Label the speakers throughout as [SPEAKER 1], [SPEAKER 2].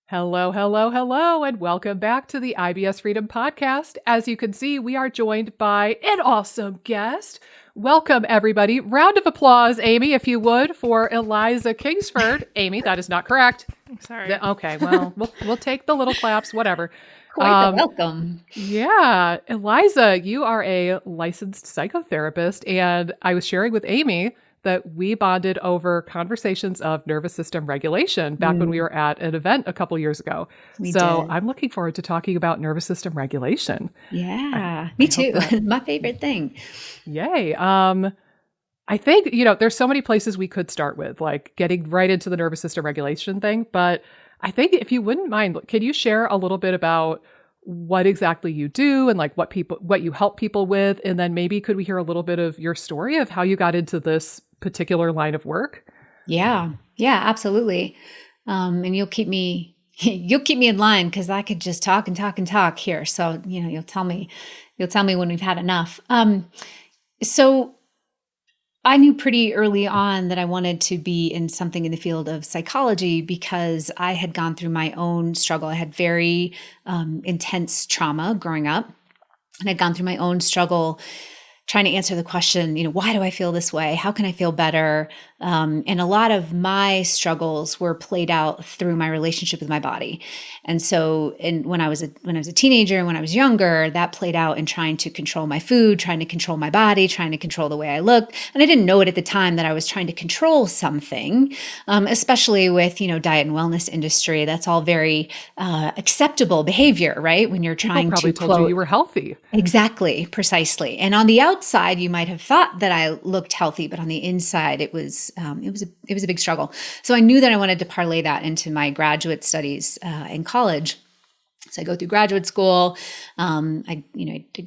[SPEAKER 1] Hello, hello, hello, and welcome back to the IBS Freedom Podcast. As you can see, we are joined by an awesome guest. Welcome, everybody. Round of applause, Amy, if you would, for Eliza Kingsford. Amy, that is not correct.
[SPEAKER 2] Sorry.
[SPEAKER 1] Okay, well, we'll take the little claps, whatever.
[SPEAKER 3] Quite the welcome.
[SPEAKER 1] Yeah, Eliza, you are a licensed psychotherapist, and I was sharing with Amy that we bonded over conversations of nervous system regulation back when we were at an event a couple years ago.
[SPEAKER 3] We
[SPEAKER 1] so
[SPEAKER 3] did.
[SPEAKER 1] I'm looking forward to talking about nervous system regulation.
[SPEAKER 3] Yeah, me too. My favorite thing.
[SPEAKER 1] Yay. I think, there's so many places we could start with, like getting right into the nervous system regulation thing. But I think if you wouldn't mind, can you share a little bit about what exactly you do and like what you help people with? And then maybe could we hear a little bit of your story of how you got into this particular line of work?
[SPEAKER 3] Yeah, absolutely. And you'll keep me in line because I could just talk and talk and talk here. So, you'll tell me when we've had enough. So I knew pretty early on that I wanted to be in something in the field of psychology because I had gone through my own struggle. I had very intense trauma growing up, and I'd gone through my own struggle trying to answer the question, why do I feel this way? How can I feel better? And a lot of my struggles were played out through my relationship with my body. And so when I was a teenager and when I was younger, that played out in trying to control my food, trying to control my body, trying to control the way I looked. And I didn't know it at the time that I was trying to control something, especially with, diet and wellness industry. That's all very acceptable behavior, right? When you're trying
[SPEAKER 1] People probably
[SPEAKER 3] to
[SPEAKER 1] told you were healthy.
[SPEAKER 3] Exactly, precisely. And on the outside, you might have thought that I looked healthy, but on the inside, it was a big struggle. So I knew that I wanted to parlay that into my graduate studies in college. So I go through graduate school. I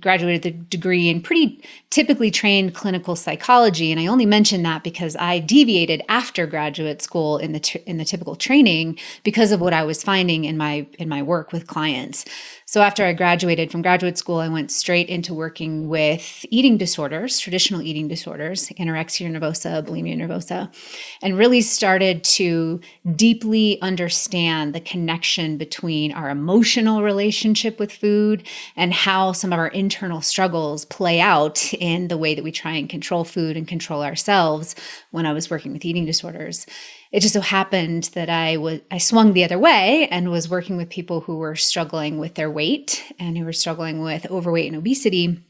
[SPEAKER 3] graduated the degree in pretty typically trained clinical psychology, and I only mention that because I deviated after graduate school in the typical training because of what I was finding in my work with clients. So after I graduated from graduate school, I went straight into working with eating disorders, traditional eating disorders, anorexia nervosa, bulimia nervosa, and really started to deeply understand the connection between our emotional relationship with food and how some of our internal struggles play out in the way that we try and control food and control ourselves when I was working with eating disorders. It just so happened that I swung the other way and was working with people who were struggling with their weight and who were struggling with overweight and obesity.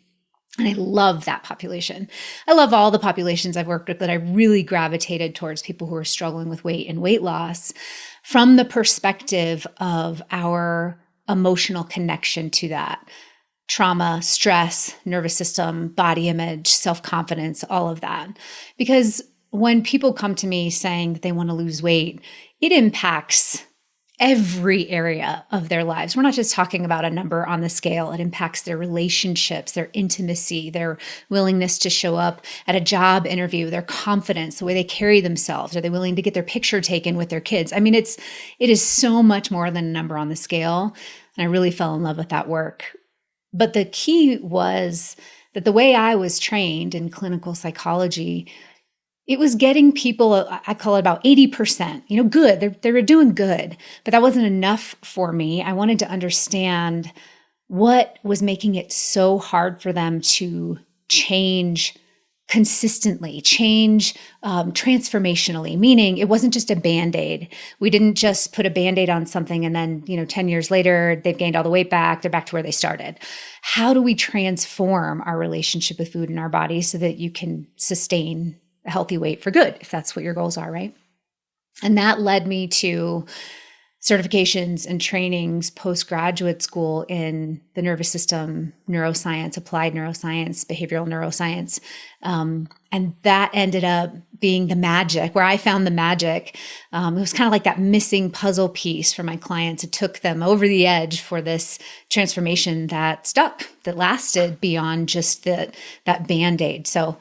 [SPEAKER 3] And I love that population. I love all the populations I've worked with, but I really gravitated towards people who are struggling with weight and weight loss from the perspective of our emotional connection to that. Trauma, stress, nervous system, body image, self-confidence, all of that. Because when people come to me saying that they want to lose weight, it impacts every area of their lives. We're not just talking about a number on the scale. It impacts their relationships, their intimacy, their willingness to show up at a job interview, their confidence, the way they carry themselves. Are they willing to get their picture taken with their kids? I mean, it is so much more than a number on the scale. And I really fell in love with that work. But the key was that the way I was trained in clinical psychology, it was getting people, I call it about 80%, good. They were doing good, but that wasn't enough for me. I wanted to understand what was making it so hard for them to change consistently, change transformationally, meaning it wasn't just a Band-Aid. We didn't just put a Band-Aid on something and then, 10 years later, they've gained all the weight back, they're back to where they started. How do we transform our relationship with food in our body so that you can sustain a healthy weight for good, if that's what your goals are, right? And that led me to certifications and trainings post-graduate school in the nervous system, neuroscience, applied neuroscience, behavioral neuroscience. And that ended up being the magic, where I found the magic. It was kind of like that missing puzzle piece for my clients. It took them over the edge for this transformation that stuck, that lasted beyond just that Band-Aid. So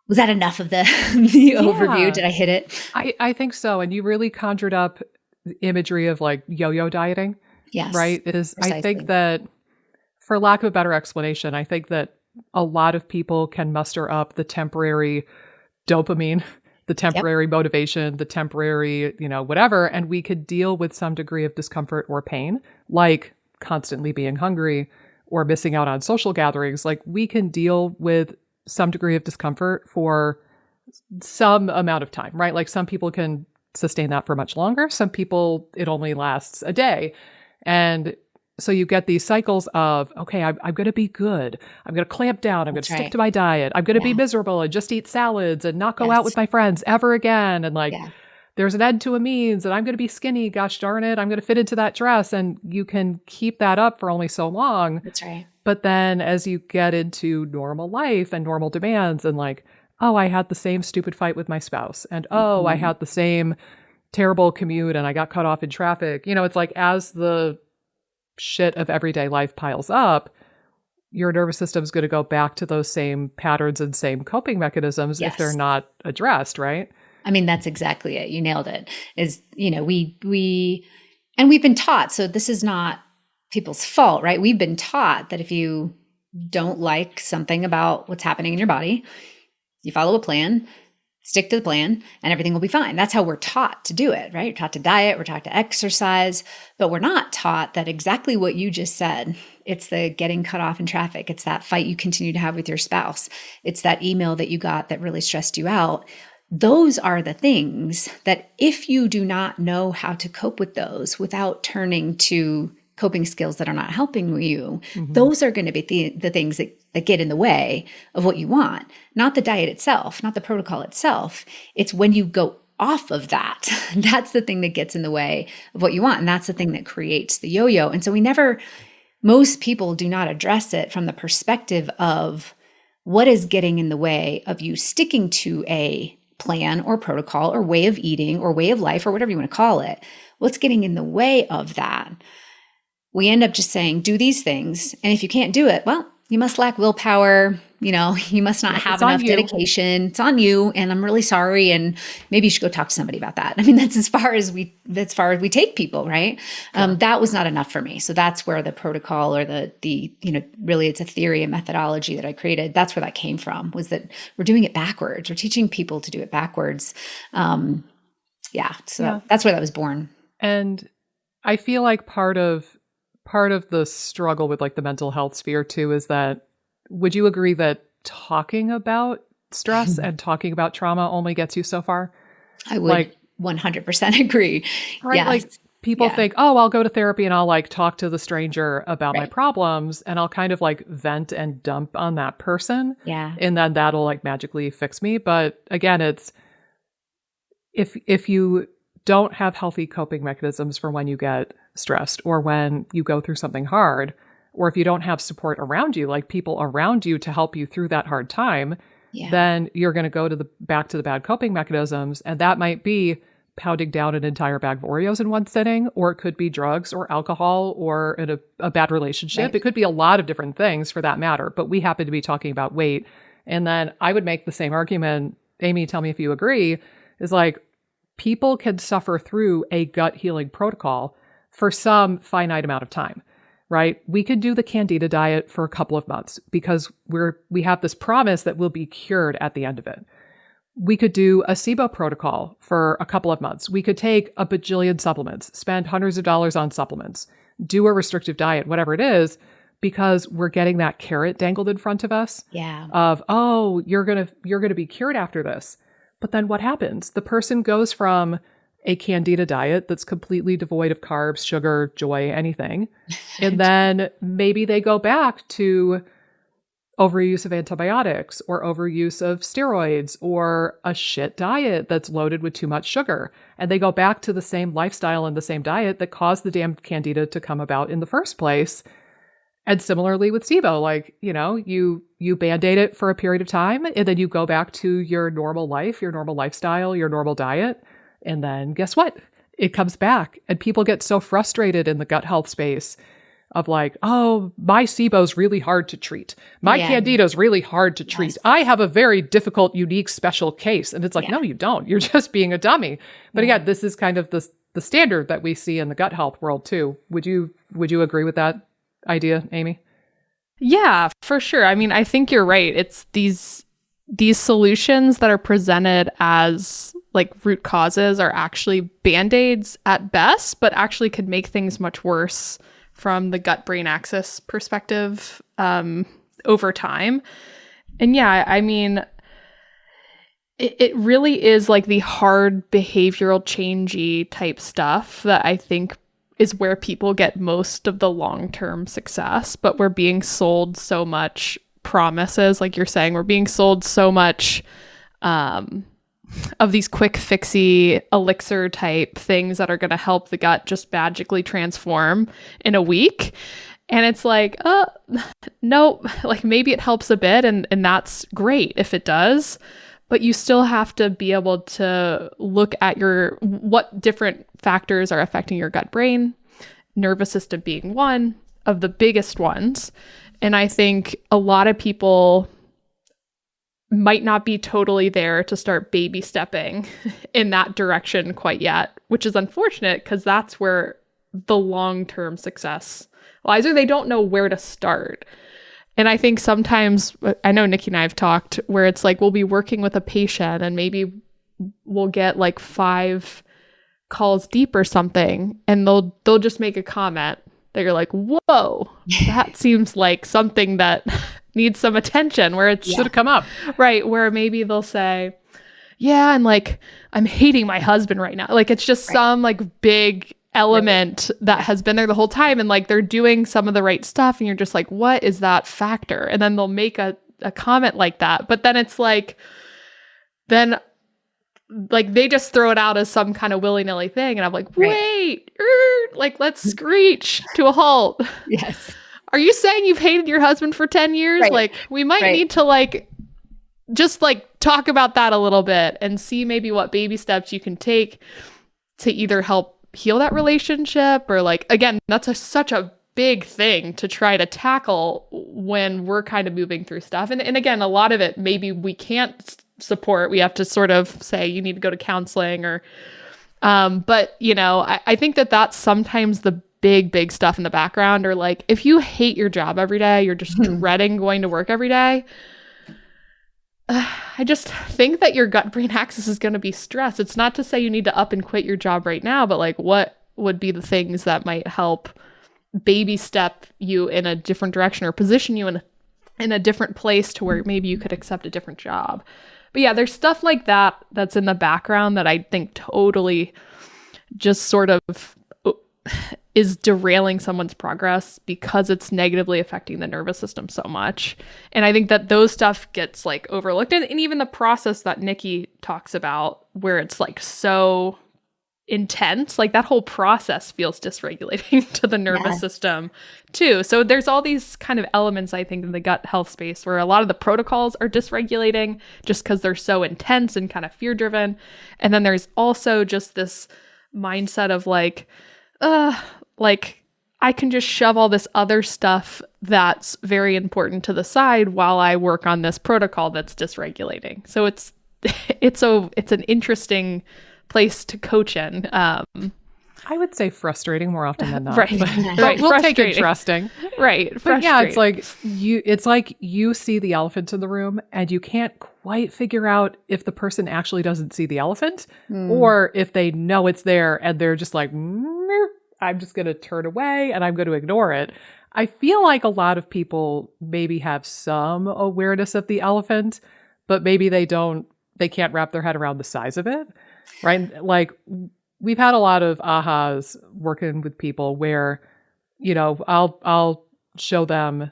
[SPEAKER 3] was that enough of the overview? Did I hit it?
[SPEAKER 1] I think so. And you really conjured up the imagery of like yo-yo dieting.
[SPEAKER 3] Yes.
[SPEAKER 1] Right? It is.
[SPEAKER 3] Precisely.
[SPEAKER 1] I think that, for lack of a better explanation, I think that a lot of people can muster up the temporary dopamine the temporary motivation, the temporary, whatever. And we could deal with some degree of discomfort or pain, like constantly being hungry or missing out on social gatherings. Like we can deal with some degree of discomfort for some amount of time, right? Like some people can sustain that for much longer. Some people, it only lasts a day. And so you get these cycles of, okay, I'm going to be good. I'm going to clamp down. I'm going to stick to my diet. I'm going to be miserable and just eat salads and not go out with my friends ever again. And like, there's an end to a means, and I'm going to be skinny. Gosh darn it. I'm going to fit into that dress. And you can keep that up for only so long.
[SPEAKER 3] That's right.
[SPEAKER 1] But then as you get into normal life and normal demands and like, oh, I had the same stupid fight with my spouse. And oh, I had the same terrible commute and I got cut off in traffic. It's like as the shit of everyday life piles up, your nervous system is going to go back to those same patterns and same coping mechanisms if they're not addressed, right?
[SPEAKER 3] I mean, that's exactly it. You nailed it. We've been taught, so this is not people's fault, right? We've been taught that if you don't like something about what's happening in your body, you follow a plan, stick to the plan, and everything will be fine. That's how we're taught to do it, right? We're taught to diet, we're taught to exercise, but we're not taught that exactly what you just said. It's the getting cut off in traffic. It's that fight you continue to have with your spouse. It's that email that you got that really stressed you out. Those are the things that if you do not know how to cope with those without turning to coping skills that are not helping you, those are going to be the things that get in the way of what you want. Not the diet itself, not the protocol itself. It's when you go off of that. That's the thing that gets in the way of what you want. And that's the thing that creates the yo-yo. And so most people do not address it from the perspective of what is getting in the way of you sticking to a plan or protocol or way of eating or way of life or whatever you want to call it. What's getting in the way of that? We end up just saying, do these things. And if you can't do it, well, you must lack willpower. You must not have enough dedication. It's on you. And I'm really sorry. And maybe you should go talk to somebody about that. I mean, that's as far as we take people, right? That was not enough for me. So that's where the protocol or the really it's a theory and methodology that I created. That's where that came from, was that we're doing it backwards. We're teaching people to do it backwards. So that's where that was born.
[SPEAKER 1] And I feel like part of the struggle with like the mental health sphere too is that, would you agree that talking about stress and talking about trauma only gets you so far?
[SPEAKER 3] I would 100% agree.
[SPEAKER 1] Right? Yes. Like people think, oh, I'll go to therapy and I'll like talk to the stranger about my problems and I'll kind of like vent and dump on that person.
[SPEAKER 3] Yeah.
[SPEAKER 1] And then that'll like magically fix me. But again, it's if you don't have healthy coping mechanisms for when you get stressed or when you go through something hard, or if you don't have support around you, like people around you to help you through that hard time, then you're going to go back to the bad coping mechanisms. And that might be pounding down an entire bag of Oreos in one sitting, or it could be drugs or alcohol or a bad relationship. Right. It could be a lot of different things for that matter, but we happen to be talking about weight. And then I would make the same argument, Amy, tell me if you agree, is like people can suffer through a gut healing protocol for some finite amount of time, right? We could do the Candida diet for a couple of months because we have this promise that we'll be cured at the end of it. We could do a SIBO protocol for a couple of months. We could take a bajillion supplements, spend hundreds of dollars on supplements, do a restrictive diet, whatever it is, because we're getting that carrot dangled in front of us of, oh, you're going to be cured after this. But then what happens? The person goes from a Candida diet that's completely devoid of carbs, sugar, joy, anything. And then maybe they go back to overuse of antibiotics or overuse of steroids or a shit diet that's loaded with too much sugar. And they go back to the same lifestyle and the same diet that caused the damn Candida to come about in the first place. And similarly with SIBO, like, you Band-Aid it for a period of time and then you go back to your normal life, your normal lifestyle, your normal diet. And then guess what? It comes back. And people get so frustrated in the gut health space of like, oh, my SIBO's really hard to treat. My Candida's really hard to treat. I have a very difficult, unique, special case. And it's like, no, you don't. You're just being a dummy. But again, this is kind of the standard that we see in the gut health world too. Would you agree with that idea, Amy?
[SPEAKER 2] Yeah, for sure. I mean, I think you're right. It's these these solutions that are presented as like root causes are actually band-aids at best, but actually could make things much worse from the gut-brain axis perspective over time. And yeah, I mean, it really is like the hard behavioral changey type stuff that I think is where people get most of the long-term success, but we're being sold so much promises, like you're saying, we're being sold so much of these quick fixy elixir type things that are going to help the gut just magically transform in a week. And it's like, no, like maybe it helps a bit and that's great if it does, but you still have to be able to look at what different factors are affecting your gut brain, nervous system being one of the biggest ones. And I think a lot of people might not be totally there to start baby stepping in that direction quite yet, which is unfortunate because that's where the long-term success lies, or they don't know where to start. And I think sometimes, I know Nikki and I have talked where it's like we'll be working with a patient and maybe we'll get like 5 calls deep or something, and they'll just make a comment that you're like, whoa, that seems like something that needs some attention, where it
[SPEAKER 1] should have come up.
[SPEAKER 2] Right, where maybe they'll say, yeah, and like, I'm hating my husband right now. Like, it's just some like big element that has been there the whole time, and like they're doing some of the right stuff, and you're just like, what is that factor? And then they'll make a comment like that, but then it's like, then like they just throw it out as some kind of willy-nilly thing, and I'm like, wait, like let's screech to a halt.
[SPEAKER 3] Yes.
[SPEAKER 2] Are you saying you've hated your husband for 10 years? Like, we might need to like just like talk about that a little bit and see maybe what baby steps you can take to either help heal that relationship, or like, again, that's such a big thing to try to tackle when we're kind of moving through stuff. And again, a lot of it maybe we can't support. We have to sort of say you need to go to counseling, or but you know, I think that's sometimes the big stuff in the background, or like if you hate your job every day, you're just dreading going to work every day. I just think that your gut brain axis is going to be stressed. It's not to say you need to up and quit your job right now, but like what would be the things that might help baby step you in a different direction, or position you in a different place to where maybe you could accept a different job. But yeah, there's stuff like that that's in the background that I think totally just sort of is derailing someone's progress because it's negatively affecting the nervous system so much. And I think that those stuff gets like overlooked. And even the process that Nikki talks about, where it's like so intense, like that whole process feels dysregulating to the nervous system too. So there's all these kind of elements, I think, in the gut health space where a lot of the protocols are dysregulating just because they're so intense and kind of fear driven. And then there's also just this mindset of like I can just shove all this other stuff that's very important to the side while I work on this protocol that's dysregulating. So it's an interesting place to coach in.
[SPEAKER 1] I would say frustrating more often than not.
[SPEAKER 2] Right.
[SPEAKER 1] But we'll take interesting.
[SPEAKER 2] Right.
[SPEAKER 1] But yeah, it's like you see the elephant in the room and you can't quite figure out if the person actually doesn't see the elephant or if they know it's there and they're just like, I'm just going to turn away and I'm going to ignore it. I feel like a lot of people maybe have some awareness of the elephant, but maybe they can't wrap their head around the size of it, right? Like we've had a lot of ahas working with people where, you know, I'll show them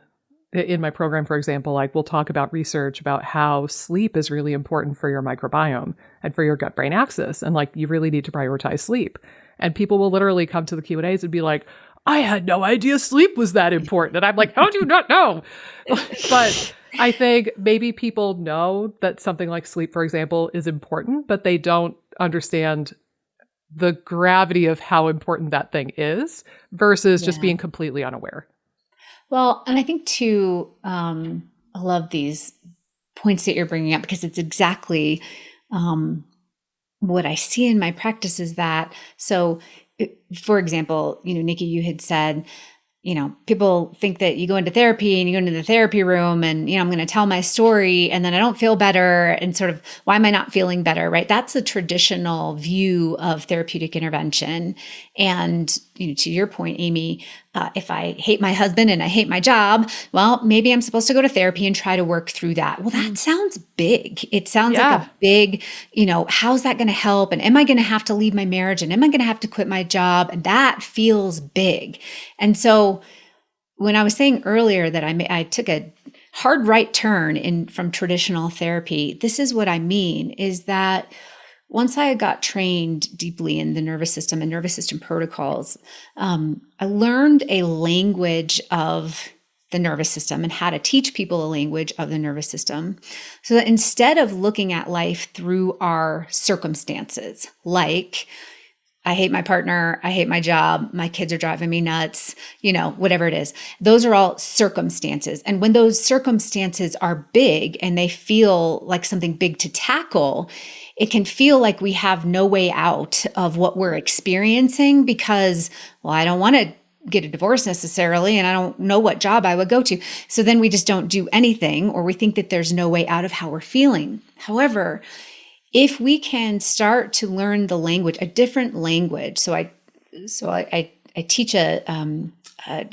[SPEAKER 1] in my program, for example, like we'll talk about research about how sleep is really important for your microbiome and for your gut-brain axis. And like, you really need to prioritize sleep. And people will literally come to the Q&As and be like, I had no idea sleep was that important. And I'm like, how do you not know? But I think maybe people know that something like sleep, for example, is important, but they don't understand the gravity of how important that thing is versus just being completely unaware.
[SPEAKER 3] Well, and I think too, I love these points that you're bringing up because it's exactly what I see in my practice is that. So, for example, you know, Nikki, you had said people think that you go into therapy and you go into the therapy room and, I'm going to tell my story and then I don't feel better and sort of, why am I not feeling better, right? That's a traditional view of therapeutic intervention. And, to your point, Amy, if I hate my husband and I hate my job, well, maybe I'm supposed to go to therapy and try to work through that. Well, that sounds big. It sounds like a big, how's that going to help? And am I going to have to leave my marriage? And am I going to have to quit my job? And that feels big. And so when I was saying earlier that I took a hard right turn from traditional therapy, this is what I mean, is that once I got trained deeply in the nervous system and nervous system protocols, I learned a language of the nervous system and how to teach people a language of the nervous system, so that instead of looking at life through our circumstances, like I hate my partner, I hate my job, my kids are driving me nuts, whatever it is. Those are all circumstances. And when those circumstances are big and they feel like something big to tackle, it can feel like we have no way out of what we're experiencing because, well, I don't want to get a divorce necessarily, and I don't know what job I would go to. So then we just don't do anything, or we think that there's no way out of how we're feeling. However, if we can start to learn the language, a different language. So I teach a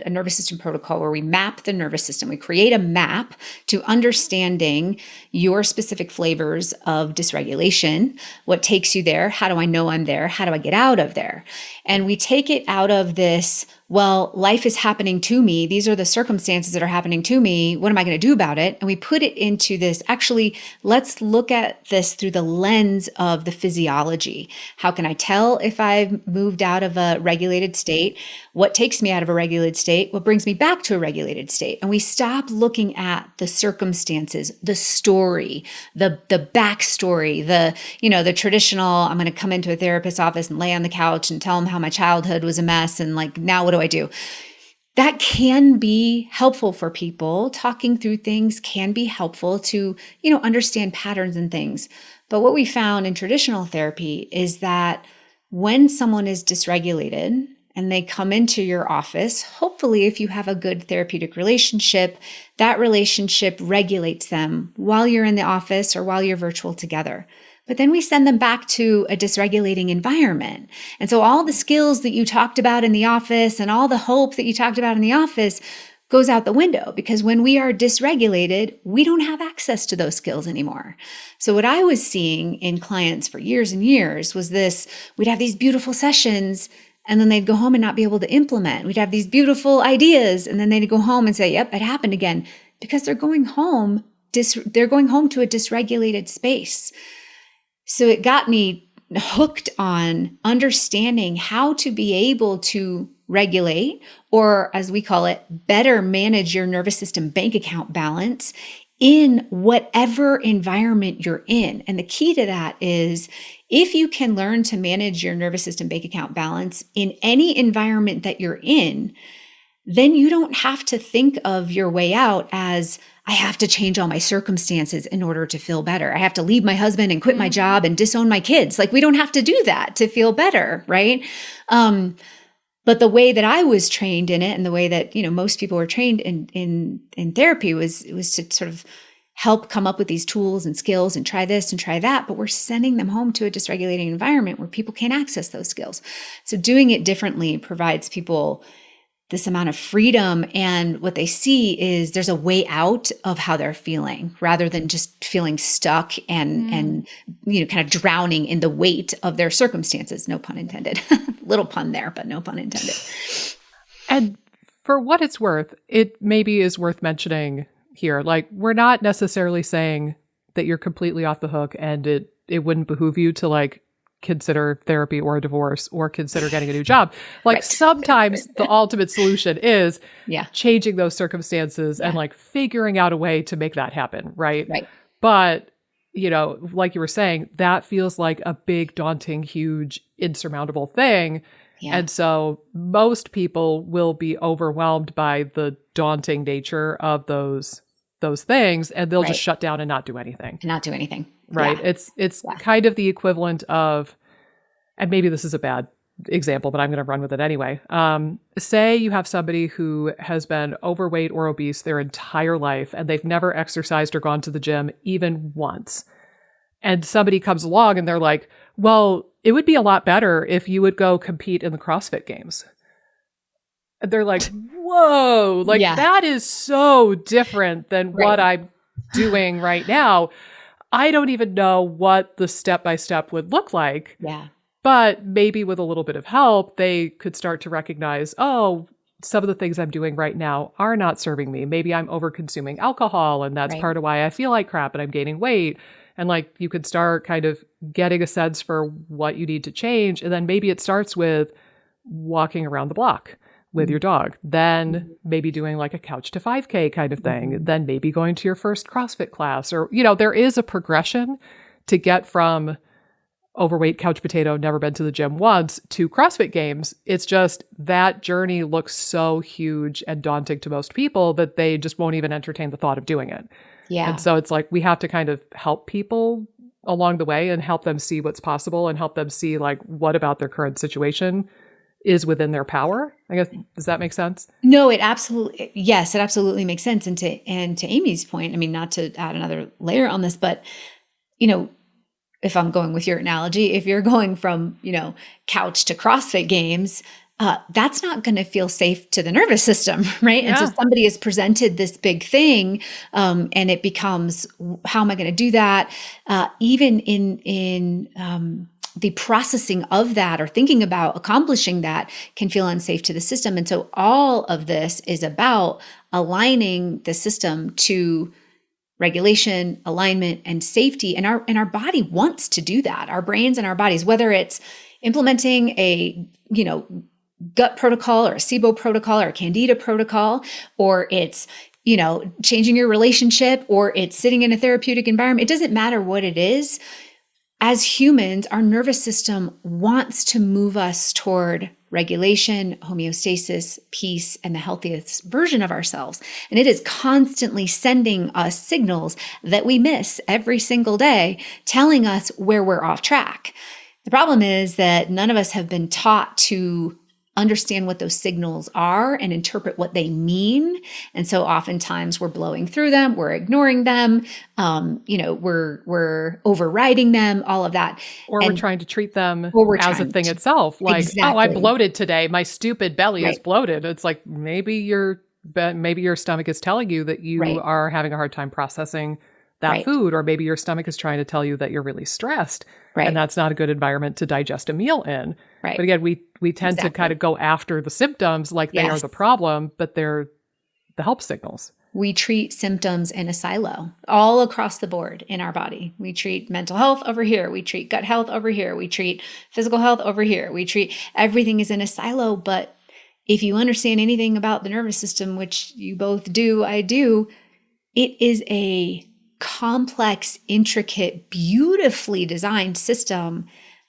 [SPEAKER 3] nervous system protocol where we map the nervous system. We create a map to understanding your specific flavors of dysregulation, what takes you there, how do I know I'm there, how do I get out of there? And we take it out of this, well, life is happening to me. These are the circumstances that are happening to me. What am I going to do about it? And we put it into this, actually, let's look at this through the lens of the physiology. How can I tell if I've moved out of a regulated state? What takes me out of a regulated state? What brings me back to a regulated state? And we stop looking at the circumstances, the story, the backstory, the traditional, I'm going to come into a therapist's office and lay on the couch and tell them how my childhood was a mess. And like, now what do I do? That can be helpful for people. Talking through things can be helpful to, understand patterns and things. But what we found in traditional therapy is that when someone is dysregulated and they come into your office, hopefully if you have a good therapeutic relationship, that relationship regulates them while you're in the office or while you're virtual together. But then we send them back to a dysregulating environment. And so all the skills that you talked about in the office and all the hope that you talked about in the office goes out the window, because when we are dysregulated, we don't have access to those skills anymore. So what I was seeing in clients for years and years was this: we'd have these beautiful sessions and then they'd go home and not be able to implement. We'd have these beautiful ideas and then they'd go home and say, yep, it happened again, because they're going home to a dysregulated space. So it got me hooked on understanding how to be able to regulate, or as we call it, better manage your nervous system bank account balance in whatever environment you're in. And the key to that is, if you can learn to manage your nervous system bank account balance in any environment that you're in, then you don't have to think of your way out as, I have to change all my circumstances in order to feel better. I have to leave my husband and quit my job and disown my kids. Like, we don't have to do that to feel better, right? But the way that I was trained in it, and the way that most people were trained in therapy was to sort of help come up with these tools and skills and try this and try that. But we're sending them home to a dysregulating environment where people can't access those skills. So doing it differently provides people this amount of freedom, and what they see is there's a way out of how they're feeling, rather than just feeling stuck and kind of drowning in the weight of their circumstances. No pun intended. Little pun there, but no pun intended.
[SPEAKER 1] And for what it's worth, it maybe is worth mentioning here. Like, we're not necessarily saying that you're completely off the hook and it wouldn't behoove you to like consider therapy or a divorce or consider getting a new job. Like, right. Sometimes the ultimate solution is changing those circumstances and like figuring out a way to make that happen. Right. But, like you were saying, that feels like a big, daunting, huge, insurmountable thing. Yeah. And so most people will be overwhelmed by the daunting nature of those things, and they'll just shut down and not do anything. Right. Yeah. It's kind of the equivalent of, and maybe this is a bad example, but I'm going to run with it anyway. Say you have somebody who has been overweight or obese their entire life and they've never exercised or gone to the gym even once. And somebody comes along and they're like, well, it would be a lot better if you would go compete in the CrossFit Games. And they're like, whoa, like that is so different than what I'm doing right now. I don't even know what the step-by-step would look like.
[SPEAKER 3] Yeah.
[SPEAKER 1] But maybe with a little bit of help, they could start to recognize, oh, some of the things I'm doing right now are not serving me. Maybe I'm over-consuming alcohol, and that's part of why I feel like crap and I'm gaining weight. And like you could start kind of getting a sense for what you need to change. And then maybe it starts with walking around the block with your dog, then maybe doing like a couch to 5K kind of thing, then maybe going to your first CrossFit class, or, you know, there is a progression to get from overweight couch potato, never been to the gym once, to CrossFit Games. It's just that journey looks so huge and daunting to most people that they just won't even entertain the thought of doing it.
[SPEAKER 3] Yeah.
[SPEAKER 1] And so it's like, we have to kind of help people along the way and help them see what's possible and help them see like what about their current situation is within their power. I guess, does that make sense?
[SPEAKER 3] No, it absolutely makes sense. And to Amy's point, I mean, not to add another layer on this, but, you know, if I'm going with your analogy, if you're going from, you know, couch to CrossFit Games, that's not going to feel safe to the nervous system, right? And so somebody has presented this big thing, and it becomes, how am I going to do that? Even in the processing of that or thinking about accomplishing that can feel unsafe to the system. And so all of this is about aligning the system to regulation, alignment, and safety. And our body wants to do that. Our brains and our bodies, whether it's implementing a, you know, gut protocol or a SIBO protocol or a Candida protocol, or it's, you know, changing your relationship, or it's sitting in a therapeutic environment. It doesn't matter what it is. As humans, our nervous system wants to move us toward regulation, homeostasis, peace, and the healthiest version of ourselves. And it is constantly sending us signals that we miss every single day, telling us where we're off track. The problem is that none of us have been taught to understand what those signals are and interpret what they mean. And so oftentimes we're blowing through them, we're ignoring them, you know, we're overriding them, all of that.
[SPEAKER 1] Or we're trying to treat them as a thing
[SPEAKER 3] to,
[SPEAKER 1] itself. Like,
[SPEAKER 3] exactly.
[SPEAKER 1] Oh, I bloated today. My stupid belly is bloated. It's like, maybe your stomach is telling you that you are having a hard time processing that food, or maybe your stomach is trying to tell you that you're really stressed, and that's not a good environment to digest a meal in. But again, we tend to kind of go after the symptoms like they are the problem, but they're the help signals.
[SPEAKER 3] We treat symptoms in a silo all across the board in our body. We treat mental health over here. We treat gut health over here. We treat physical health over here. We treat everything is in a silo. But if you understand anything about the nervous system, which you both do, I do, it is a complex, intricate, beautifully designed system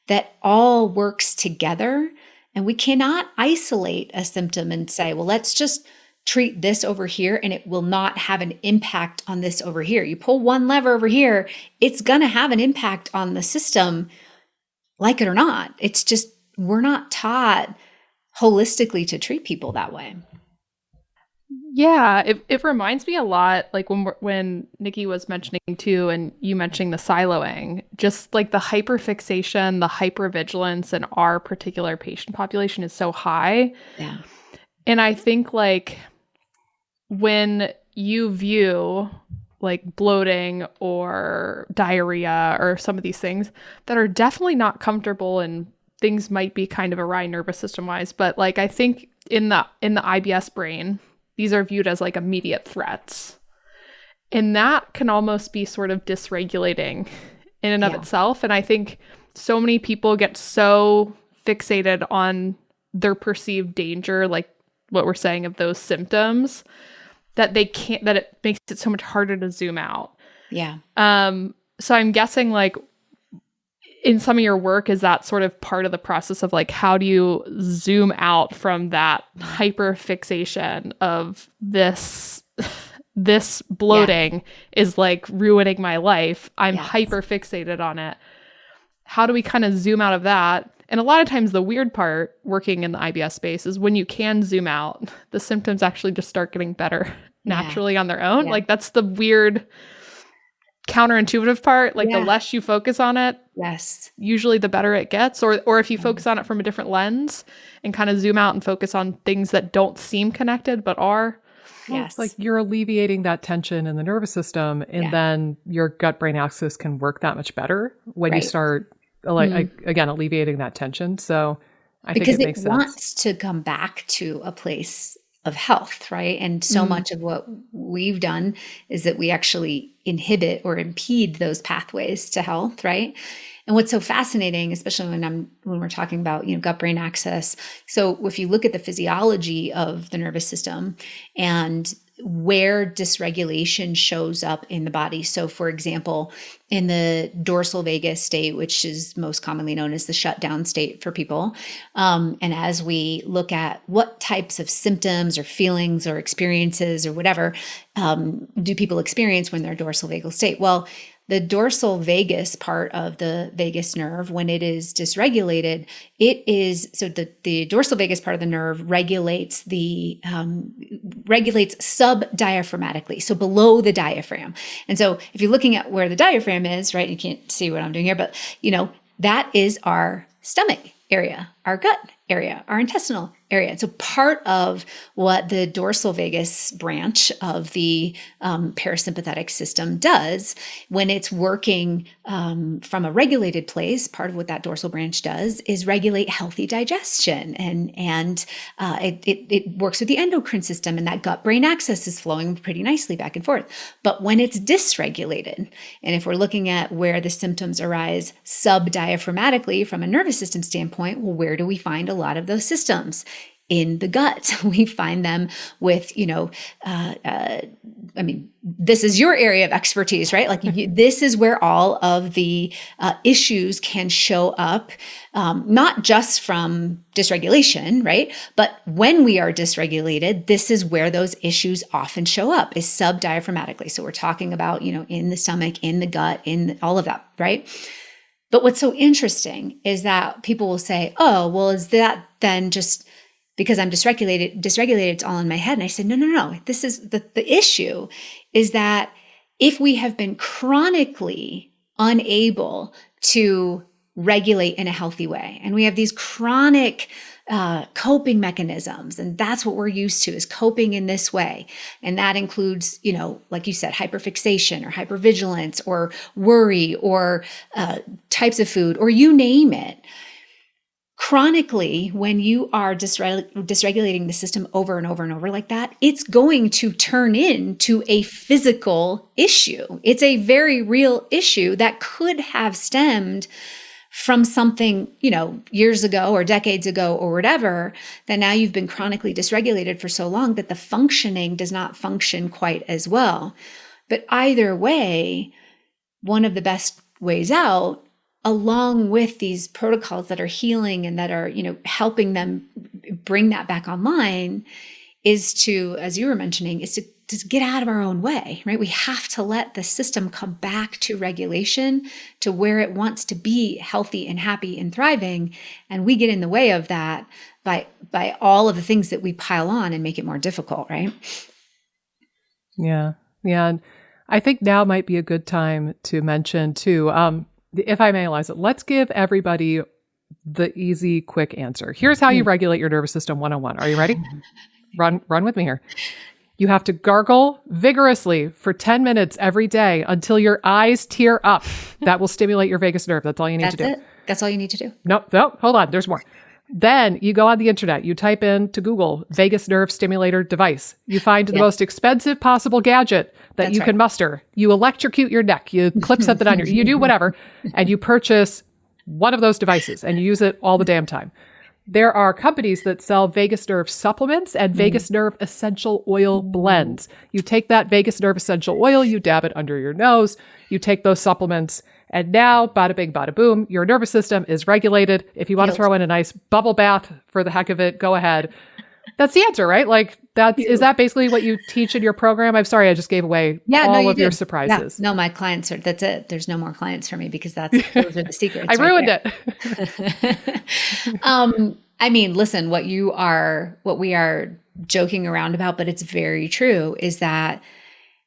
[SPEAKER 3] that all works together. And we cannot isolate a symptom and say, well, let's just treat this over here and it will not have an impact on this over here. You pull one lever over here, it's going to have an impact on the system, like it or not. It's just, we're not taught holistically to treat people that way.
[SPEAKER 2] Yeah, it reminds me a lot, like when Nikki was mentioning too, and you mentioning the siloing, just like the hyperfixation, the hypervigilance in our particular patient population is so high.
[SPEAKER 3] Yeah.
[SPEAKER 2] And I think like when you view like bloating or diarrhea or some of these things that are definitely not comfortable and things might be kind of awry nervous system wise, but like I think in the IBS brain, these are viewed as like immediate threats. And that can almost be sort of dysregulating in and of itself. And I think so many people get so fixated on their perceived danger, like what we're saying of those symptoms, that it makes it so much harder to zoom out.
[SPEAKER 3] Yeah.
[SPEAKER 2] So I'm guessing like in some of your work, is that sort of part of the process of like, how do you zoom out from that hyper fixation of this bloating is like ruining my life. I'm hyper fixated on it. How do we kind of zoom out of that And a lot of times the weird part working in the IBS space is when you can zoom out, the symptoms actually just start getting better naturally on their own.
[SPEAKER 3] Yeah.
[SPEAKER 2] Like that's the weird counterintuitive part. Like the
[SPEAKER 3] Yeah.
[SPEAKER 2] less you focus on it,
[SPEAKER 3] Yes.
[SPEAKER 2] usually the better it gets. Or if you focus on it from a different lens and kind of zoom out and focus on things that don't seem connected but are.
[SPEAKER 3] Yes.
[SPEAKER 1] Like you're alleviating that tension in the nervous system, and
[SPEAKER 3] Yeah.
[SPEAKER 1] then your gut-brain axis can work that much better when you
[SPEAKER 3] Right.
[SPEAKER 1] start, again, alleviating that tension. So I
[SPEAKER 3] Because
[SPEAKER 1] think it
[SPEAKER 3] it
[SPEAKER 1] makes sense.
[SPEAKER 3] wants to come back to a place of health, right? And so much of what we've done is that we actually inhibit or impede those pathways to health, right? And what's so fascinating, especially when we're talking about, gut-brain axis. So if you look at the physiology of the nervous system and where dysregulation shows up in the body. So for example, in the dorsal vagus state, which is most commonly known as the shutdown state for people. And as we look at what types of symptoms or feelings or experiences or whatever do people experience when they're dorsal vagal state? Well, the dorsal vagus part of the vagus nerve, when it is dysregulated, the dorsal vagus part of the nerve regulates subdiaphragmatically, so below the diaphragm. And so if you're looking at where the diaphragm is, right, you can't see what I'm doing here, but that is our stomach area, our gut area, our intestinal area. And so part of what the dorsal vagus branch of the parasympathetic system does when it's working from a regulated place, part of what that dorsal branch does is regulate healthy digestion. And it works with the endocrine system, and that gut-brain axis is flowing pretty nicely back and forth. But when it's dysregulated, and if we're looking at where the symptoms arise subdiaphragmatically from a nervous system standpoint, well, where do we find a lot of those systems? In the gut. We find them with, this is your area of expertise, right? Like this is where all of the issues can show up, not just from dysregulation, right? But when we are dysregulated, this is where those issues often show up, is subdiaphragmatically. So we're talking about, in the stomach, in the gut, in all of that, right? But what's so interesting is that people will say, oh, well, is that then just because I'm dysregulated, it's all in my head? And I said, no. This is the issue is that if we have been chronically unable to regulate in a healthy way, and we have these chronic coping mechanisms, and that's what we're used to, is coping in this way. And that includes, like you said, hyperfixation or hypervigilance or worry or types of food, or you name it. Chronically, when you are dysregulating the system over and over and over like that, it's going to turn into a physical issue. It's a very real issue that could have stemmed from something, years ago or decades ago or whatever, that now you've been chronically dysregulated for so long that the functioning does not function quite as well. But either way, one of the best ways out, along with these protocols that are healing and that are, helping them bring that back online, is to, as you were mentioning, is to get out of our own way, right? We have to let the system come back to regulation, to where it wants to be healthy and happy and thriving. And we get in the way of that by all of the things that we pile on and make it more difficult, right?
[SPEAKER 1] Yeah. And I think now might be a good time to mention too, if I may, Eliza, let's give everybody the easy, quick answer. Here's how you regulate your nervous system 101. Are you ready? Run with me here. You have to gargle vigorously for 10 minutes every day until your eyes tear up. That will stimulate your vagus nerve. That's all you need to do.
[SPEAKER 3] That's it. That's all you need to do.
[SPEAKER 1] No, hold on. There's more. Then you go on the internet, you type in to Google vagus nerve stimulator device. You find the most expensive possible gadget that you can muster. You electrocute your neck, you clip something on you do whatever, and you purchase one of those devices and you use it all the damn time. There are companies that sell vagus nerve supplements and vagus nerve essential oil blends. You take that vagus nerve essential oil, you dab it under your nose, you take those supplements, and now, bada bing, bada boom, your nervous system is regulated. If you want to throw in a nice bubble bath for the heck of it, go ahead. That's the answer, right? Like is that basically what you teach in your program? I'm sorry, I just gave away all of your surprises.
[SPEAKER 3] No, my clients are, that's it. There's no more clients for me because those are the secrets.
[SPEAKER 1] I ruined it.
[SPEAKER 3] I mean, listen, what we are joking around about, but it's very true, is that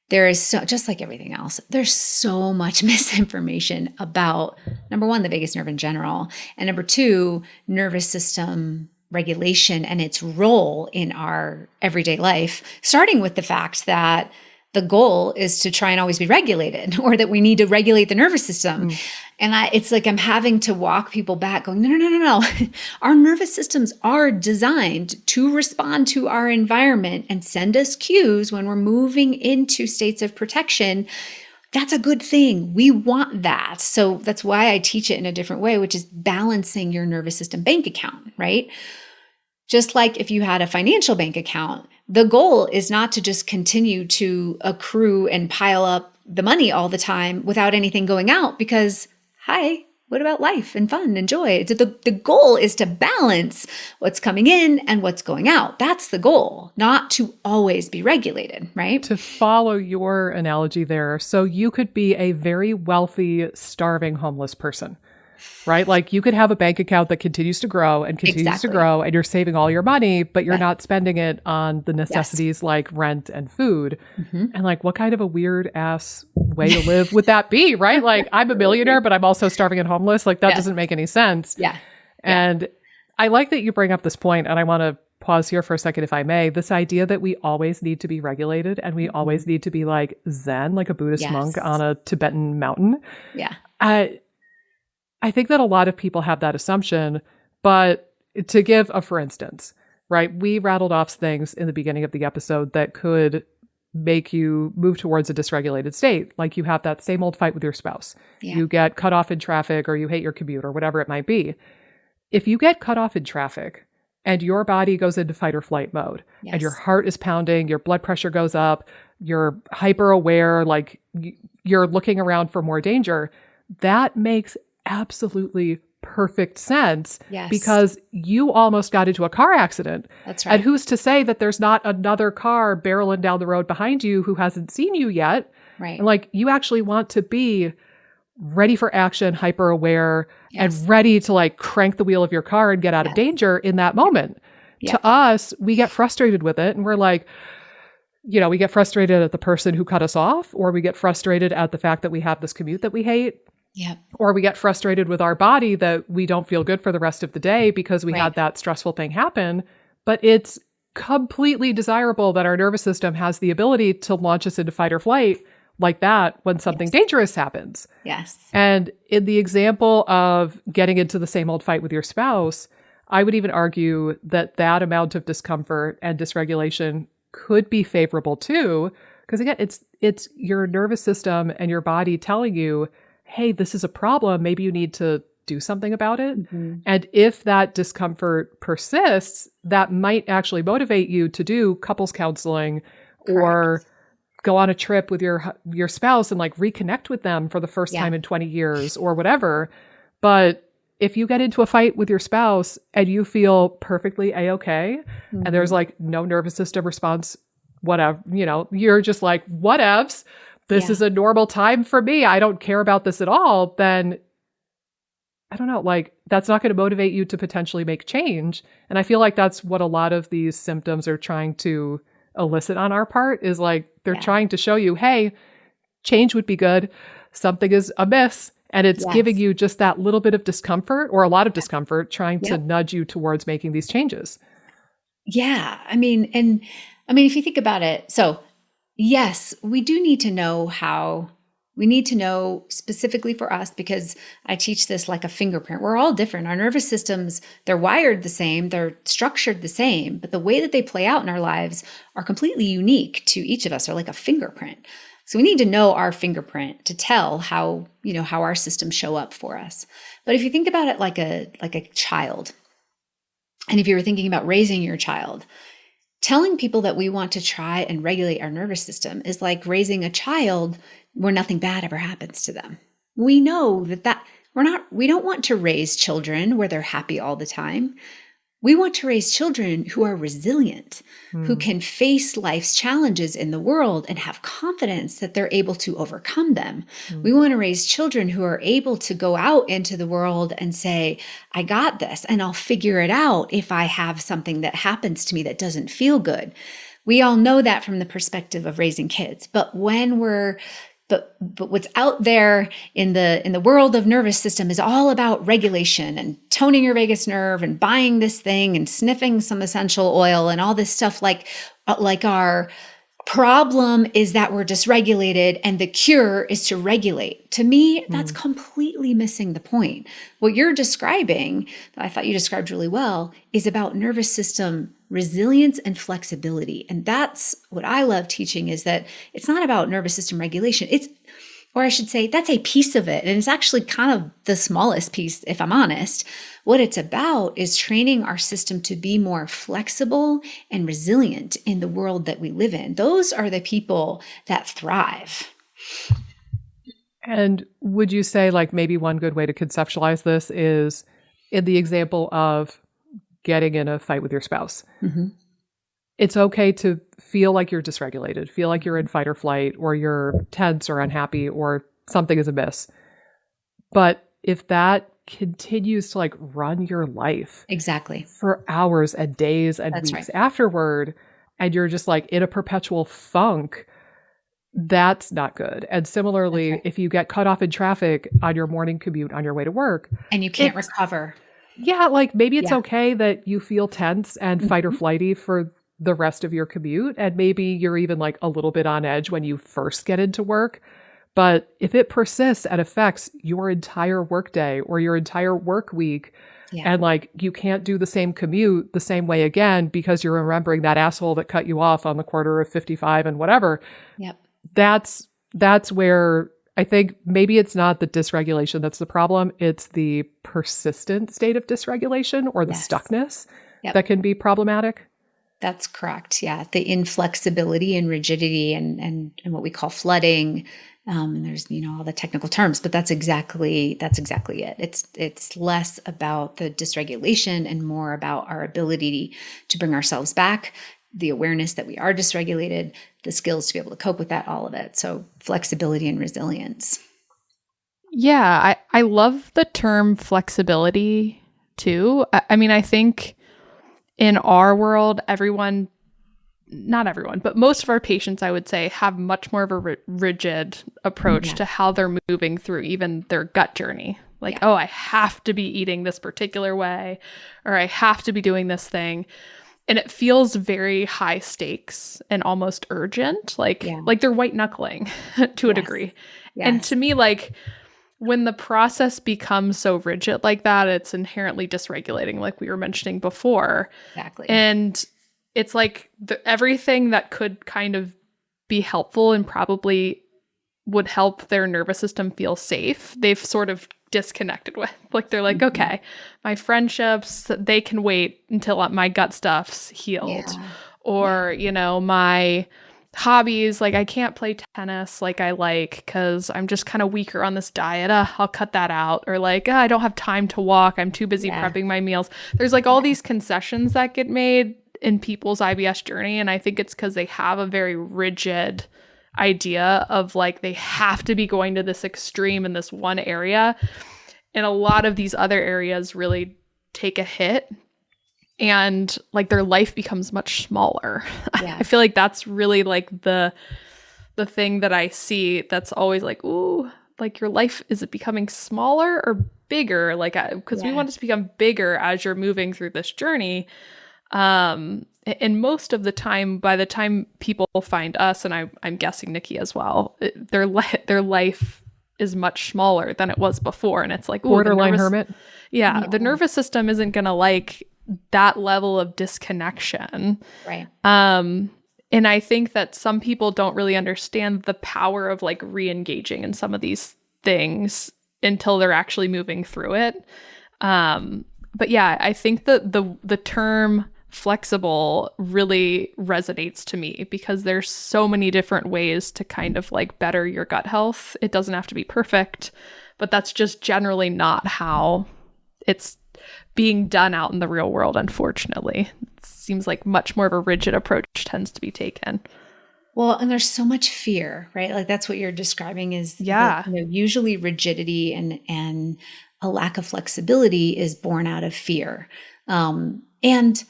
[SPEAKER 3] there is just like everything else, there's so much misinformation about, number one, the vagus nerve in general, and number two, nervous system regulation and its role in our everyday life, starting with the fact that the goal is to try and always be regulated, or that we need to regulate the nervous system. And it's like I'm having to walk people back going, no. Our nervous systems are designed to respond to our environment and send us cues when we're moving into states of protection. That's a good thing. We want that. So that's why I teach it in a different way, which is balancing your nervous system bank account, right? Just like if you had a financial bank account, the goal is not to just continue to accrue and pile up the money all the time without anything going out, because, hi, what about life and fun and joy? The goal is to balance what's coming in and what's going out. That's the goal, not to always be regulated, right?
[SPEAKER 1] To follow your analogy there, so you could be a very wealthy, starving, homeless person, right? Like you could have a bank account that continues to grow and continues to grow, and you're saving all your money, but you're not spending it on the necessities like rent and food. And like, what kind of a weird ass way to live would that be, right? Like I'm a millionaire, but I'm also starving and homeless. Like that doesn't make any sense. And I like that you bring up this point, and I want to pause here for a second, if I may. This idea that we always need to be regulated and we always need to be like Zen, like a Buddhist monk on a Tibetan mountain. I think that a lot of people have that assumption, but to give a for instance, right? We rattled off things in the beginning of the episode that could make you move towards a dysregulated state. Like you have that same old fight with your spouse. You get cut off in traffic, or you hate your commute, or whatever it might be. If you get cut off in traffic and your body goes into fight or flight mode, and your heart is pounding, your blood pressure goes up, you're hyper aware, like you're looking around for more danger, that makes absolutely perfect sense, because you almost got into a car accident.
[SPEAKER 3] That's right.
[SPEAKER 1] And who's to say that there's not another car barreling down the road behind you who hasn't seen you yet?
[SPEAKER 3] Right.
[SPEAKER 1] And like, you actually want to be ready for action, hyper aware, and ready to like crank the wheel of your car and get out of danger in that moment. To us, we get frustrated with it, and we're like, you know, we get frustrated at the person who cut us off, or we get frustrated at the fact that we have this commute that we hate. Or we get frustrated with our body that we don't feel good for the rest of the day because we had that stressful thing happen. But it's completely desirable that our nervous system has the ability to launch us into fight or flight like that when something dangerous happens. And in the example of getting into the same old fight with your spouse, I would even argue that that amount of discomfort and dysregulation could be favorable too. Because again, it's your nervous system and your body telling you, hey, this is a problem. Maybe you need to do something about it. And if that discomfort persists, that might actually motivate you to do couples counseling or go on a trip with your spouse and like reconnect with them for the first time in 20 years or whatever. But if you get into a fight with your spouse and you feel perfectly A-okay, and there's like no nervous system response, whatever, you know, you're just like, whatevs. This is a normal time for me. I don't care about this at all. Then I don't know, like that's not going to motivate you to potentially make change. And I feel like that's what a lot of these symptoms are trying to elicit on our part, is like they're trying to show you, hey, change would be good. Something is amiss. And it's giving you just that little bit of discomfort, or a lot of discomfort, trying to nudge you towards making these changes.
[SPEAKER 3] I mean, if you think about it, so yes, we do need to know we need to know specifically for us, because I teach this like a fingerprint. We're all different. Our nervous systems, they're wired the same, they're structured the same, but the way that they play out in our lives are completely unique to each of us. They're like a fingerprint. So we need to know our fingerprint to tell how our systems show up for us. But if you think about it like a child, and if you were thinking about raising your child, telling people that we want to try and regulate our nervous system is like raising a child where nothing bad ever happens to them. We know that we don't want to raise children where they're happy all the time. We want to raise children who are resilient, who can face life's challenges in the world and have confidence that they're able to overcome them. We want to raise children who are able to go out into the world and say, I got this, and I'll figure it out if I have something that happens to me that doesn't feel good. We all know that from the perspective of raising kids. But what's out there in the world of nervous system is all about regulation and toning your vagus nerve and buying this thing and sniffing some essential oil and all this stuff. Like our problem is that we're dysregulated and the cure is to regulate. To me, that's completely missing the point. What you're describing, that I thought you described really well, is about nervous system resilience and flexibility. And that's what I love teaching, is that it's not about nervous system regulation. Or I should say, that's a piece of it. And it's actually kind of the smallest piece, if I'm honest. What it's about is training our system to be more flexible and resilient in the world that we live in. Those are the people that thrive.
[SPEAKER 1] And would you say, like, maybe one good way to conceptualize this is in the example of getting in a fight with your spouse? It's okay to feel like you're dysregulated, feel like you're in fight or flight, or you're tense or unhappy, or something is amiss. But if that continues to like run your life
[SPEAKER 3] Exactly
[SPEAKER 1] for hours and days and weeks afterward, and you're just like in a perpetual funk, that's not good. And similarly, if you get cut off in traffic on your morning commute on your way to work
[SPEAKER 3] and you can't recover.
[SPEAKER 1] Yeah, like maybe it's okay that you feel tense and fight or flighty for the rest of your commute. And maybe you're even like a little bit on edge when you first get into work. But if it persists and affects your entire workday or your entire work week, and like you can't do the same commute the same way again because you're remembering that asshole that cut you off on the quarter of 55 and whatever, that's where I think maybe it's not the dysregulation that's the problem. It's the persistent state of dysregulation or the stuckness that can be problematic.
[SPEAKER 3] That's correct. Yeah. The inflexibility and rigidity and what we call flooding. And there's, all the technical terms, but that's exactly it. It's less about the dysregulation and more about our ability to bring ourselves back, the awareness that we are dysregulated, the skills to be able to cope with that, all of it. So flexibility and resilience.
[SPEAKER 2] Yeah, I love the term flexibility too. I mean, I think in our world, not everyone, but most of our patients, I would say, have much more of a rigid approach to how they're moving through even their gut journey. Like, oh, I have to be eating this particular way, or I have to be doing this thing. And it feels very high stakes and almost urgent, like they're white knuckling to a degree. And to me, like when the process becomes so rigid like that, it's inherently dysregulating, like we were mentioning before.
[SPEAKER 3] Exactly.
[SPEAKER 2] And it's like everything that could kind of be helpful and probably would help their nervous system feel safe, they've sort of disconnected with. Like they're like, okay, my friendships, they can wait until my gut stuff's healed. Or, my hobbies, like I can't play tennis like I like because I'm just kind of weaker on this diet. I'll cut that out. Or like, I don't have time to walk. I'm too busy prepping my meals. There's like all these concessions that get made in people's IBS journey. And I think it's because they have a very rigid idea of like they have to be going to this extreme in this one area. And a lot of these other areas really take a hit. And like their life becomes much smaller. I feel like that's really like the thing that I see that's always like, ooh, like your life, is it becoming smaller or bigger? Like, because we want it to become bigger as you're moving through this journey. And most of the time, by the time people find us, and I'm guessing Nikki as well, their life is much smaller than it was before. And it's like, ooh,
[SPEAKER 1] borderline hermit.
[SPEAKER 2] Yeah, the nervous system isn't going to like that level of disconnection.
[SPEAKER 3] Right.
[SPEAKER 2] And I think that some people don't really understand the power of like re-engaging in some of these things until they're actually moving through it. But yeah, I think that the term flexible really resonates to me because there's so many different ways to kind of like better your gut health. It doesn't have to be perfect, but that's just generally not how it's being done out in the real world, unfortunately. It seems like much more of a rigid approach tends to be taken.
[SPEAKER 3] Well, and there's so much fear, right? Like that's what you're describing is usually rigidity and a lack of flexibility is born out of fear. And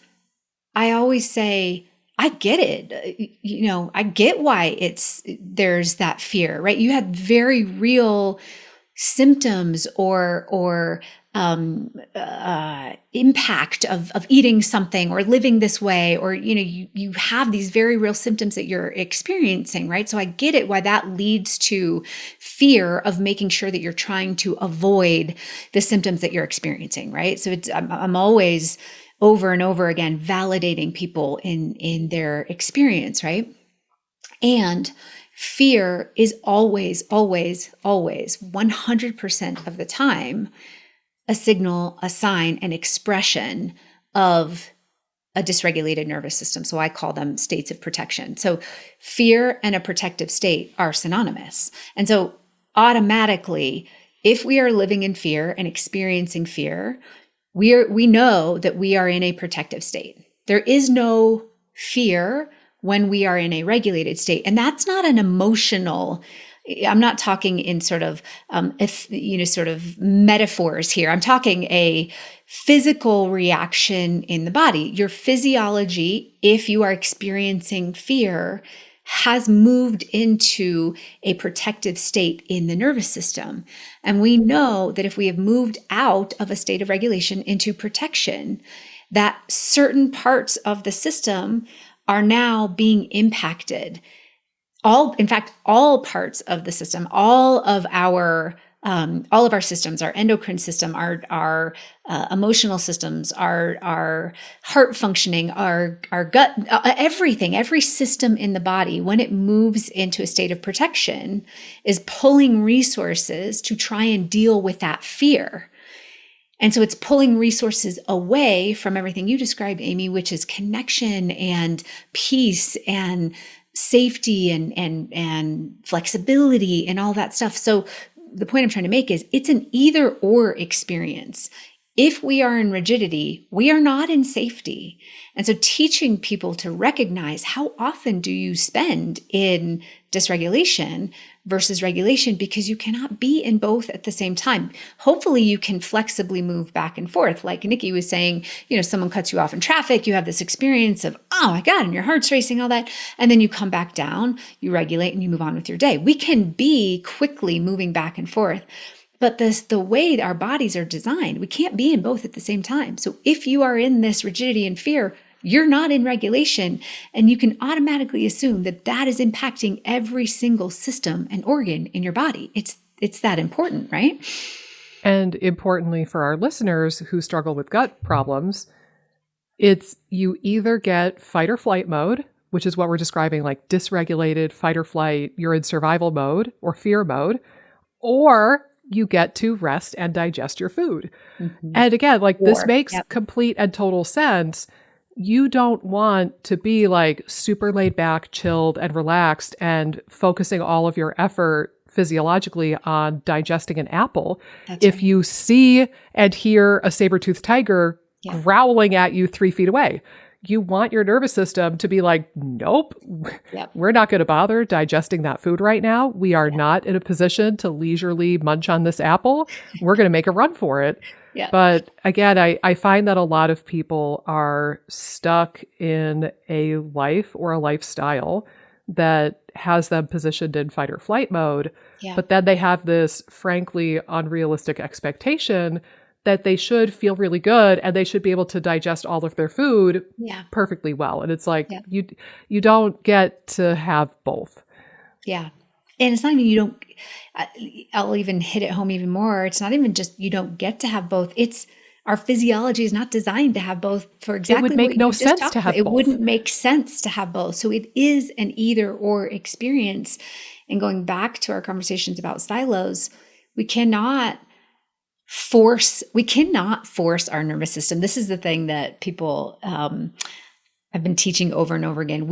[SPEAKER 3] I always say, I get it. I get why there's that fear, right? You had very real symptoms or impact of eating something or living this way, or you have these very real symptoms that you're experiencing, right? So I get it why that leads to fear of making sure that you're trying to avoid the symptoms that you're experiencing, right? So I'm always over and over again validating people in their experience, right? And fear is always, always, always 100% of the time a signal, a sign, an expression of a dysregulated nervous system. So I call them states of protection. So fear and a protective state are synonymous. And so automatically, if we are living in fear and experiencing fear, we know that we are in a protective state. There is no fear when we are in a regulated state. And that's not an emotional, I'm not talking in sort of metaphors here. I'm talking a physical reaction in the body. Your physiology, if you are experiencing fear, has moved into a protective state in the nervous system. And we know that if we have moved out of a state of regulation into protection, that certain parts of the system are now being impacted. In fact, all parts of the system, all of our systems, our endocrine system, our emotional systems, our heart functioning, our gut, everything, every system in the body, when it moves into a state of protection, is pulling resources to try and deal with that fear. And so it's pulling resources away from everything you described, Amy, which is connection and peace and safety and flexibility and all that stuff. So the point I'm trying to make is it's an either or experience. If we are in rigidity, we are not in safety. And so teaching people to recognize how often do you spend in dysregulation versus regulation, because you cannot be in both at the same time. Hopefully you can flexibly move back and forth. Like Nikki was saying, someone cuts you off in traffic, you have this experience of, oh my God, and your heart's racing, all that. And then you come back down, you regulate, and you move on with your day. We can be quickly moving back and forth. But the way our bodies are designed, we can't be in both at the same time. So if you are in this rigidity and fear, you're not in regulation, and you can automatically assume that that is impacting every single system and organ in your body. It's that important, right?
[SPEAKER 1] And importantly for our listeners who struggle with gut problems, it's you either get fight or flight mode, which is what we're describing, like dysregulated fight or flight, you're in survival mode or fear mode, or you get to rest and digest your food. Mm-hmm. And again, this makes complete and total sense. You don't want to be like super laid back, chilled, and relaxed and focusing all of your effort physiologically on digesting an apple. That's if right. You see and hear a saber-toothed tiger growling at you 3 feet away, you want your nervous system to be like, nope, we're not going to bother digesting that food right now. We are not in a position to leisurely munch on this apple. We're going to make a run for it. Yeah. But again, I find that a lot of people are stuck in a life or a lifestyle that has them positioned in fight or flight mode. Yeah. But then they have this frankly unrealistic expectation that they should feel really good and they should be able to digest all of their food perfectly well. And it's like, you don't get to have both. Yeah.
[SPEAKER 3] And it's not even I'll even hit it home even more. It's not even just you don't get to have both. It's our physiology is not designed to have both for exactly what you just talked about. It would make no sense to have both. It wouldn't make sense to have both. So it is an either or experience. And going back to our conversations about silos, we cannot force our nervous system. This is the thing that people I've been teaching over and over again.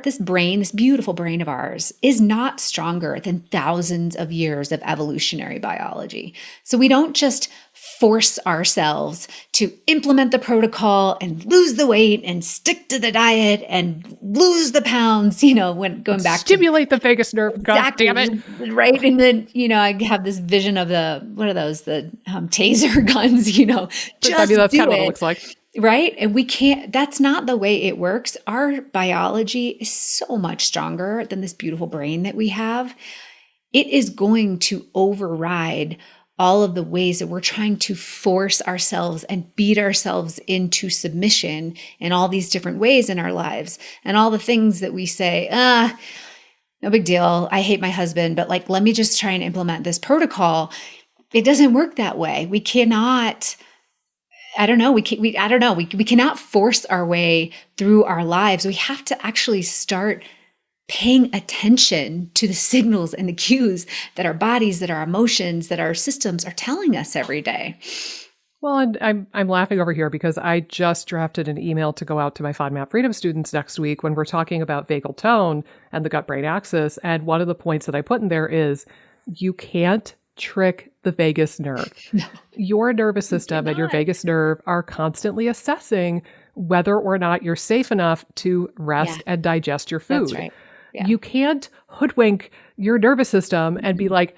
[SPEAKER 3] This beautiful brain of ours is not stronger than thousands of years of evolutionary biology. So we don't just force ourselves to implement the protocol and lose the weight and stick to the diet and lose the pounds, when going back
[SPEAKER 1] Stimulate the vagus nerve.
[SPEAKER 3] exactly,
[SPEAKER 1] God damn it.
[SPEAKER 3] right? And then, I have this vision of what are those? The taser guns, just
[SPEAKER 1] That's
[SPEAKER 3] do
[SPEAKER 1] kind of what it
[SPEAKER 3] it.
[SPEAKER 1] looks like.
[SPEAKER 3] Right. And we can't, that's not the way it works. Our biology is so much stronger than this beautiful brain that we have. It is going to override all of the ways that we're trying to force ourselves and beat ourselves into submission in all these different ways in our lives. And all the things that we say, no big deal. I hate my husband, but let me just try and implement this protocol. It doesn't work that way. We cannot, I don't know. We cannot force our way through our lives. We have to actually start paying attention to the signals and the cues that our bodies, that our emotions, that our systems are telling us every day.
[SPEAKER 1] Well, and I'm laughing over here because I just drafted an email to go out to my FODMAP Freedom students next week when we're talking about vagal tone and the gut-brain axis. And one of the points that I put in there is you can't trick the vagus nerve.
[SPEAKER 3] No.
[SPEAKER 1] Your nervous system and your vagus nerve are constantly assessing whether or not you're safe enough to rest and digest your food.
[SPEAKER 3] That's right. Yeah.
[SPEAKER 1] You can't hoodwink your nervous system and be like,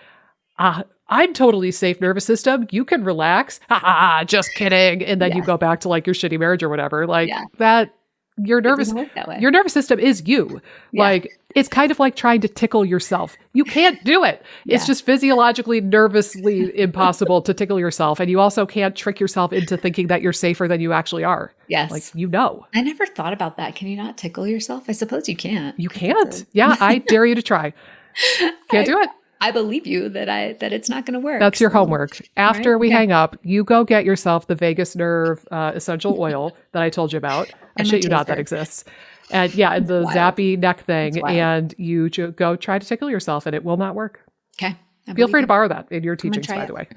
[SPEAKER 1] I'm totally safe, nervous system. You can relax. Ha ha ha, just kidding. And then you go back to your shitty marriage or whatever. That your nervous system is you. Yeah. It's kind of like trying to tickle yourself. You can't do it. It's just physiologically, nervously impossible to tickle yourself. And you also can't trick yourself into thinking that you're safer than you actually are.
[SPEAKER 3] Yes.
[SPEAKER 1] I
[SPEAKER 3] never thought about that. Can you not tickle yourself? I suppose you can't.
[SPEAKER 1] You can't. Yeah, I dare you to try. Can't do it.
[SPEAKER 3] I believe you that it's not going to work.
[SPEAKER 1] That's your homework. After we hang up, you go get yourself the vagus nerve essential oil that I told you about. I shit you not, that exists. And the zappy neck thing, and you go try to tickle yourself, and it will not work.
[SPEAKER 3] Okay.
[SPEAKER 1] Feel free to borrow that in your teachings, by the way.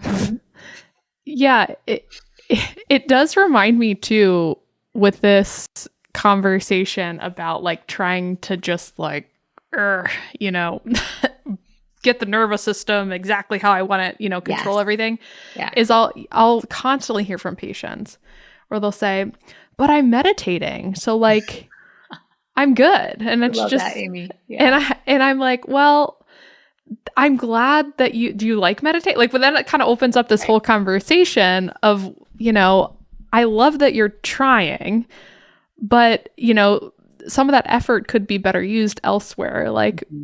[SPEAKER 2] Yeah, it does remind me too with this conversation about trying to just get the nervous system exactly how I want it, control everything. Yeah. I'll constantly hear from patients where they'll say, "But I'm meditating, so I'm good." And it's just
[SPEAKER 3] that, Amy. Yeah.
[SPEAKER 2] And I'm like, well, I'm glad that do you meditate? But then it kind of opens up this whole conversation of, I love that you're trying, but some of that effort could be better used elsewhere.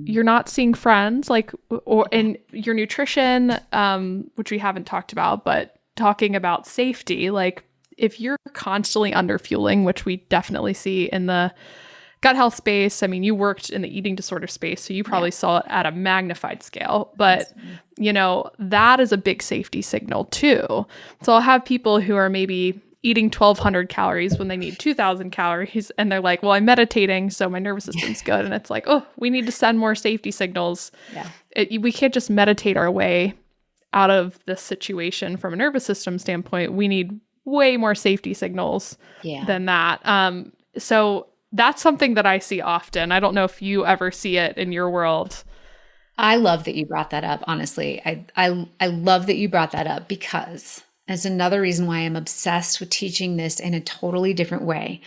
[SPEAKER 2] You're not seeing friends, or in your nutrition, which we haven't talked about, but talking about safety, if you're constantly underfueling, which we definitely see in the gut health space. I mean, you worked in the eating disorder space, so you probably saw it at a magnified scale, but that is a big safety signal too. So I'll have people who are maybe eating 1,200 calories when they need 2,000 calories. And they're like, well, I'm meditating, so my nervous system's good. And it's like, oh, we need to send more safety signals. Yeah. We can't just meditate our way out of this situation from a nervous system standpoint. We need way more safety signals than that. So that's something that I see often. I don't know if you ever see it in your world.
[SPEAKER 3] I love that you brought that up, honestly. I love that you brought that up because it's another reason why I'm obsessed with teaching this in a totally different way.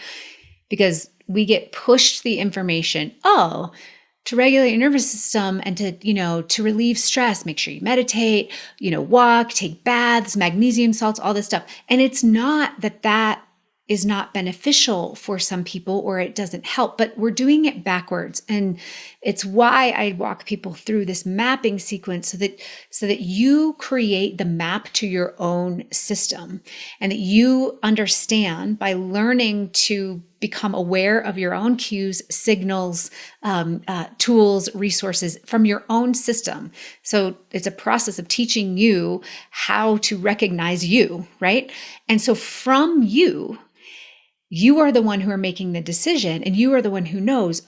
[SPEAKER 3] Because we get pushed the information, to regulate your nervous system and to relieve stress, make sure you meditate, walk, take baths, magnesium salts, all this stuff. And it's not that is not beneficial for some people or it doesn't help, but we're doing it backwards. And it's why I walk people through this mapping sequence so that you create the map to your own system and that you understand by learning to become aware of your own cues, signals, tools, resources from your own system. So it's a process of teaching you how to recognize you, right? And so from you are the one who are making the decision and you are the one who knows,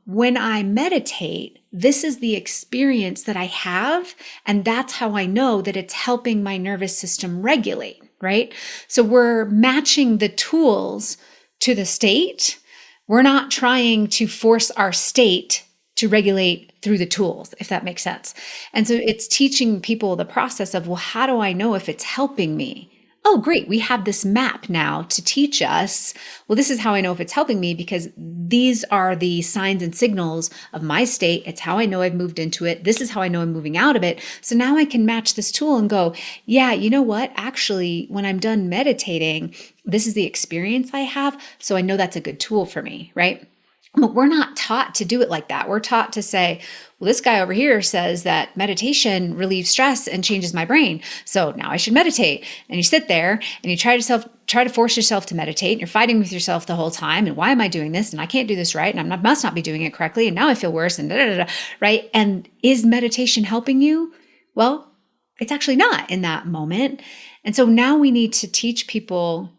[SPEAKER 3] when I meditate, this is the experience that I have. And that's how I know that it's helping my nervous system regulate, right? So we're matching the tools to the state. We're not trying to force our state to regulate through the tools, if that makes sense. And so it's teaching people the process of, well, how do I know if it's helping me? Oh, great. We have this map now to teach us, well, this is how I know if it's helping me because these are the signs and signals of my state. It's how I know I've moved into it. This is how I know I'm moving out of it. So now I can match this tool and go, yeah, you know what? Actually, when I'm done meditating, this is the experience I have. So I know that's a good tool for me, right? But we're not taught to do it like that. We're taught to say, well, this guy over here says that meditation relieves stress and changes my brain. So now I should meditate. And you sit there and you try to force yourself to meditate. And you're fighting with yourself the whole time. And why am I doing this? And I can't do this right. And I must not be doing it correctly. And now I feel worse and right? And is meditation helping you? Well, it's actually not in that moment. And so now we need to teach people,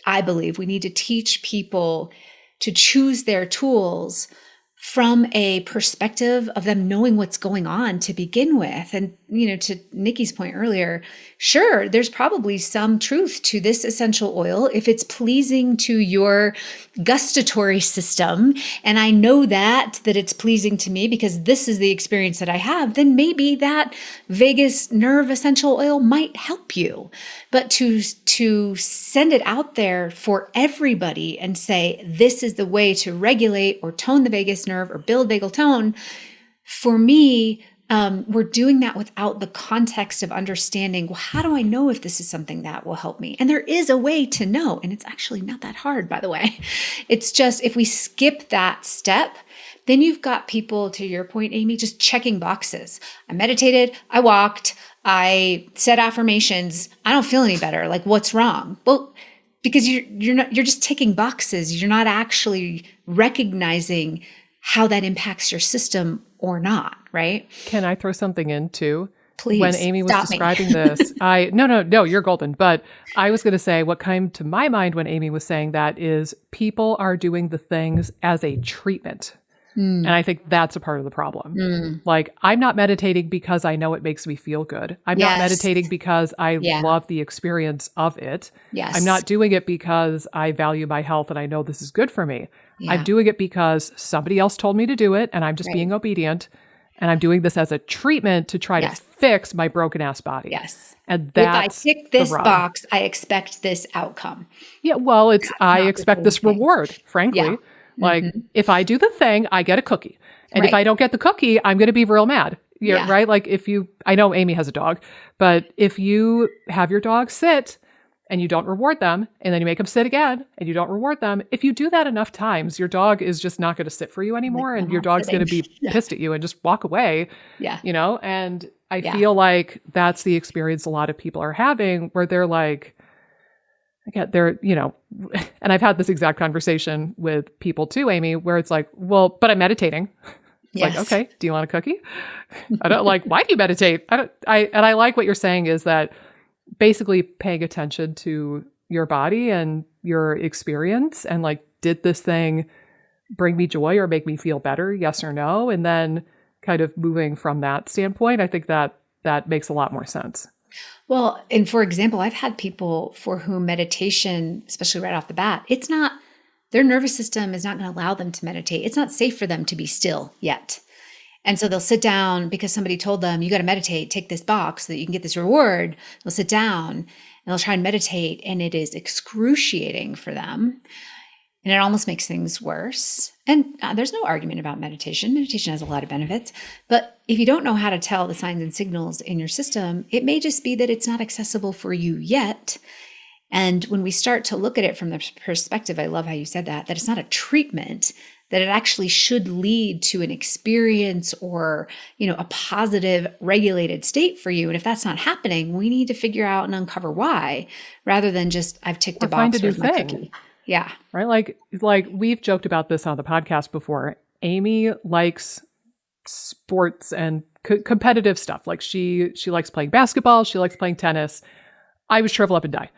[SPEAKER 3] I believe we need to teach people to choose their tools from a perspective of them knowing what's going on to begin with. And, to Nikki's point earlier, sure, there's probably some truth to this essential oil if it's pleasing to your gustatory system. And I know that it's pleasing to me because this is the experience that I have, then maybe that vagus nerve essential oil might help you. But to send it out there for everybody and say, this is the way to regulate or tone the vagus nerve or build vagal tone, for me, we're doing that without the context of understanding, well, how do I know if this is something that will help me? And there is a way to know. And it's actually not that hard, by the way. It's just if we skip that step, then you've got people, to your point, Amy, just checking boxes. I meditated, I walked, I said affirmations. I don't feel any better. Like, what's wrong? Well, because you're just ticking boxes. You're not actually recognizing how that impacts your system or not, right?
[SPEAKER 1] Can I throw something in too?
[SPEAKER 3] Please.
[SPEAKER 1] When Amy was describing this, no, you're golden. But I was going to say what came to my mind when Amy was saying that is people are doing the things as a treatment. And I think that's a part of the problem. Like, I'm not meditating because I know it makes me feel good. I'm not meditating because I love the experience of it.
[SPEAKER 3] Yes.
[SPEAKER 1] I'm not doing it because I value my health and I know this is good for me. I'm doing it because somebody else told me to do it and I'm just being obedient. And I'm doing this as a treatment to try to fix my broken ass body.
[SPEAKER 3] Yes.
[SPEAKER 1] And that's
[SPEAKER 3] if I tick this box, I expect this outcome.
[SPEAKER 1] Yeah. Well, I expect this reward, frankly.
[SPEAKER 3] Yeah.
[SPEAKER 1] Like, if I do the thing, I get a cookie. And if I don't get the cookie, I'm going to be real mad. Right? Like, I know Amy has a dog, but if you have your dog sit and you don't reward them, and then you make them sit again and you don't reward them, if you do that enough times, your dog is just not going to sit for you anymore. And your dog's going to be pissed at you and just walk away. Yeah. And I feel like that's the experience a lot of people are having where they're like, and I've had this exact conversation with people too, Amy, where it's like, well, but I'm meditating. It's like, okay, do you want a cookie? I don't why do you meditate? I like what you're saying is that basically paying attention to your body and your experience and like, did this thing bring me joy or make me feel better? Yes or no? And then kind of moving from that standpoint, I think that makes a lot more sense.
[SPEAKER 3] Well, and for example, I've had people for whom meditation, especially right off the bat, their nervous system is not going to allow them to meditate. It's not safe for them to be still yet. And so they'll sit down because somebody told them, you got to meditate, take this box so that you can get this reward. They'll sit down and they'll try and meditate, and it is excruciating for them. And it almost makes things worse. And there's no argument about meditation. Meditation has a lot of benefits. But if you don't know how to tell the signs and signals in your system, it may just be that it's not accessible for you yet. And when we start to look at it from the perspective, I love how you said that it's not a treatment, that it actually should lead to an experience or, a positive regulated state for you. And if that's not happening, we need to figure out and uncover why, rather than just, I've ticked a box with my cookie. Yeah.
[SPEAKER 1] Right. Like we've joked about this on the podcast before. Amy likes sports and competitive stuff. Like she likes playing basketball. She likes playing tennis. I would shrivel up and die.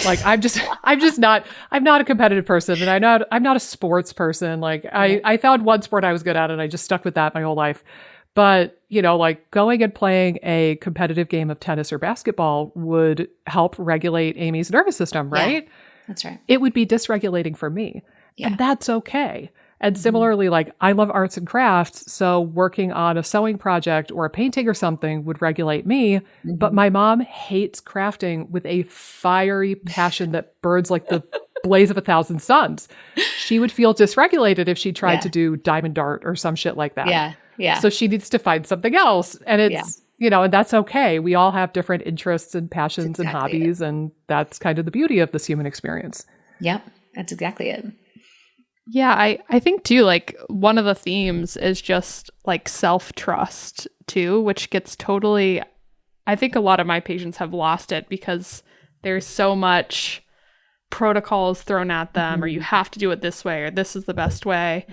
[SPEAKER 1] Like I'm not a competitive person, and I'm not a sports person. Like I found one sport I was good at and I just stuck with that my whole life. But, like going and playing a competitive game of tennis or basketball would help regulate Amy's nervous system, right?
[SPEAKER 3] Yeah. That's right.
[SPEAKER 1] It would be dysregulating for me. Yeah. And that's okay. And similarly, like I love arts and crafts. So working on a sewing project or a painting or something would regulate me. But my mom hates crafting with a fiery passion that burns like the blaze of 1,000 suns. She would feel dysregulated if she tried to do diamond art or some shit like that.
[SPEAKER 3] Yeah. Yeah.
[SPEAKER 1] So she needs to find something else. And it's, you know, and that's okay. We all have different interests and passions and hobbies. And that's kind of the beauty of this human experience.
[SPEAKER 3] Yep. That's exactly it.
[SPEAKER 2] Yeah, I think too, like one of the themes is just like self-trust too, which gets totally, I think a lot of my patients have lost it because there's so much protocols thrown at them, or you have to do it this way, or this is the best way.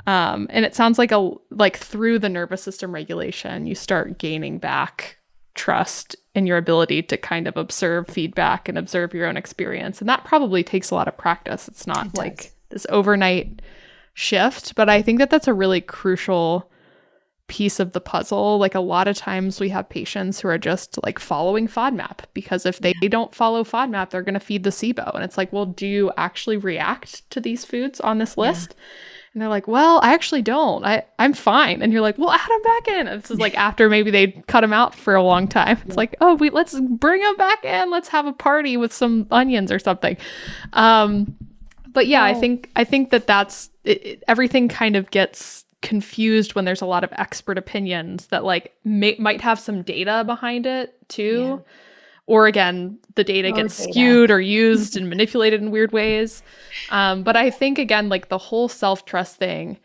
[SPEAKER 2] And it sounds like through the nervous system regulation, you start gaining back trust in your ability to kind of observe feedback and observe your own experience. And that probably takes a lot of practice. It's not like this overnight shift, but I think that that's a really crucial piece of the puzzle. Like a lot of times we have patients who are just like following FODMAP, because if they don't follow FODMAP, they're going to feed the SIBO. And it's like, well, do you actually react to these foods on this list? And they're like, well, I actually don't. I'm fine. And you're like, well, add them back in. And this is like after maybe they cut them out for a long time. It's like, oh, let's bring them back in. Let's have a party with some onions or something. But yeah, I think that that's it, everything kind of gets confused when there's a lot of expert opinions that like might have some data behind it too. Yeah. Or again, the data gets skewed or used and manipulated in weird ways. But I think again, like the whole self-trust thing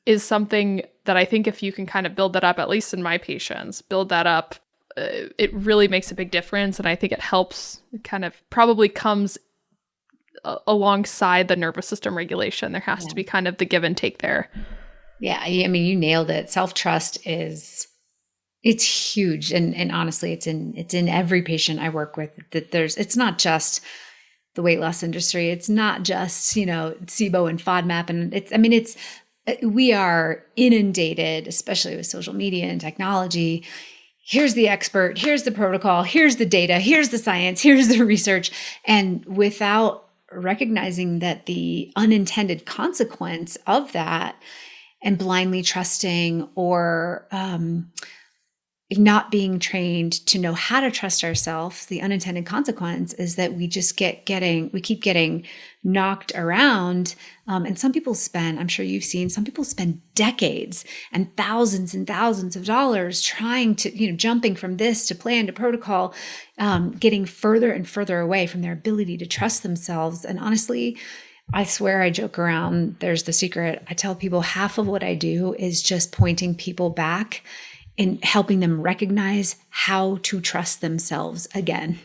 [SPEAKER 2] is something that I think if you can kind of build that up, at least in my patients, build that up, it really makes a big difference. And I think it helps, kind of probably comes alongside the nervous system regulation. There has to be kind of the give and take there.
[SPEAKER 3] Yeah. I mean, you nailed it. Self-trust it's huge. And honestly, it's in every patient I work with that it's not just the weight loss industry. It's not just, SIBO and FODMAP. And we are inundated, especially with social media and technology. Here's the expert, here's the protocol, here's the data, here's the science, here's the research. And without recognizing that the unintended consequence of that and blindly trusting or not being trained to know how to trust ourselves, the unintended consequence is that we just keep getting knocked around. And some people I'm sure you've seen, some people spend decades and thousands of dollars trying to, jumping from this to plan to protocol, getting further and further away from their ability to trust themselves. And honestly, I swear I joke around. There's the secret. I tell people half of what I do is just pointing people back and helping them recognize how to trust themselves again,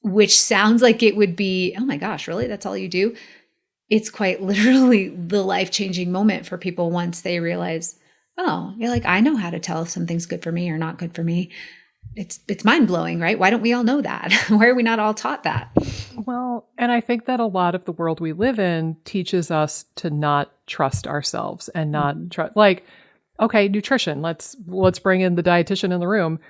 [SPEAKER 3] which sounds like it would be, oh my gosh, really? That's all you do? It's quite literally the life-changing moment for people once they realize, oh, you're like, I know how to tell if something's good for me or not good for me. It's mind-blowing, right? Why don't we all know that? Why are we not all taught that?
[SPEAKER 1] Well, and I think that a lot of the world we live in teaches us to not trust ourselves and not trust, like, okay, nutrition, let's bring in the dietitian in the room.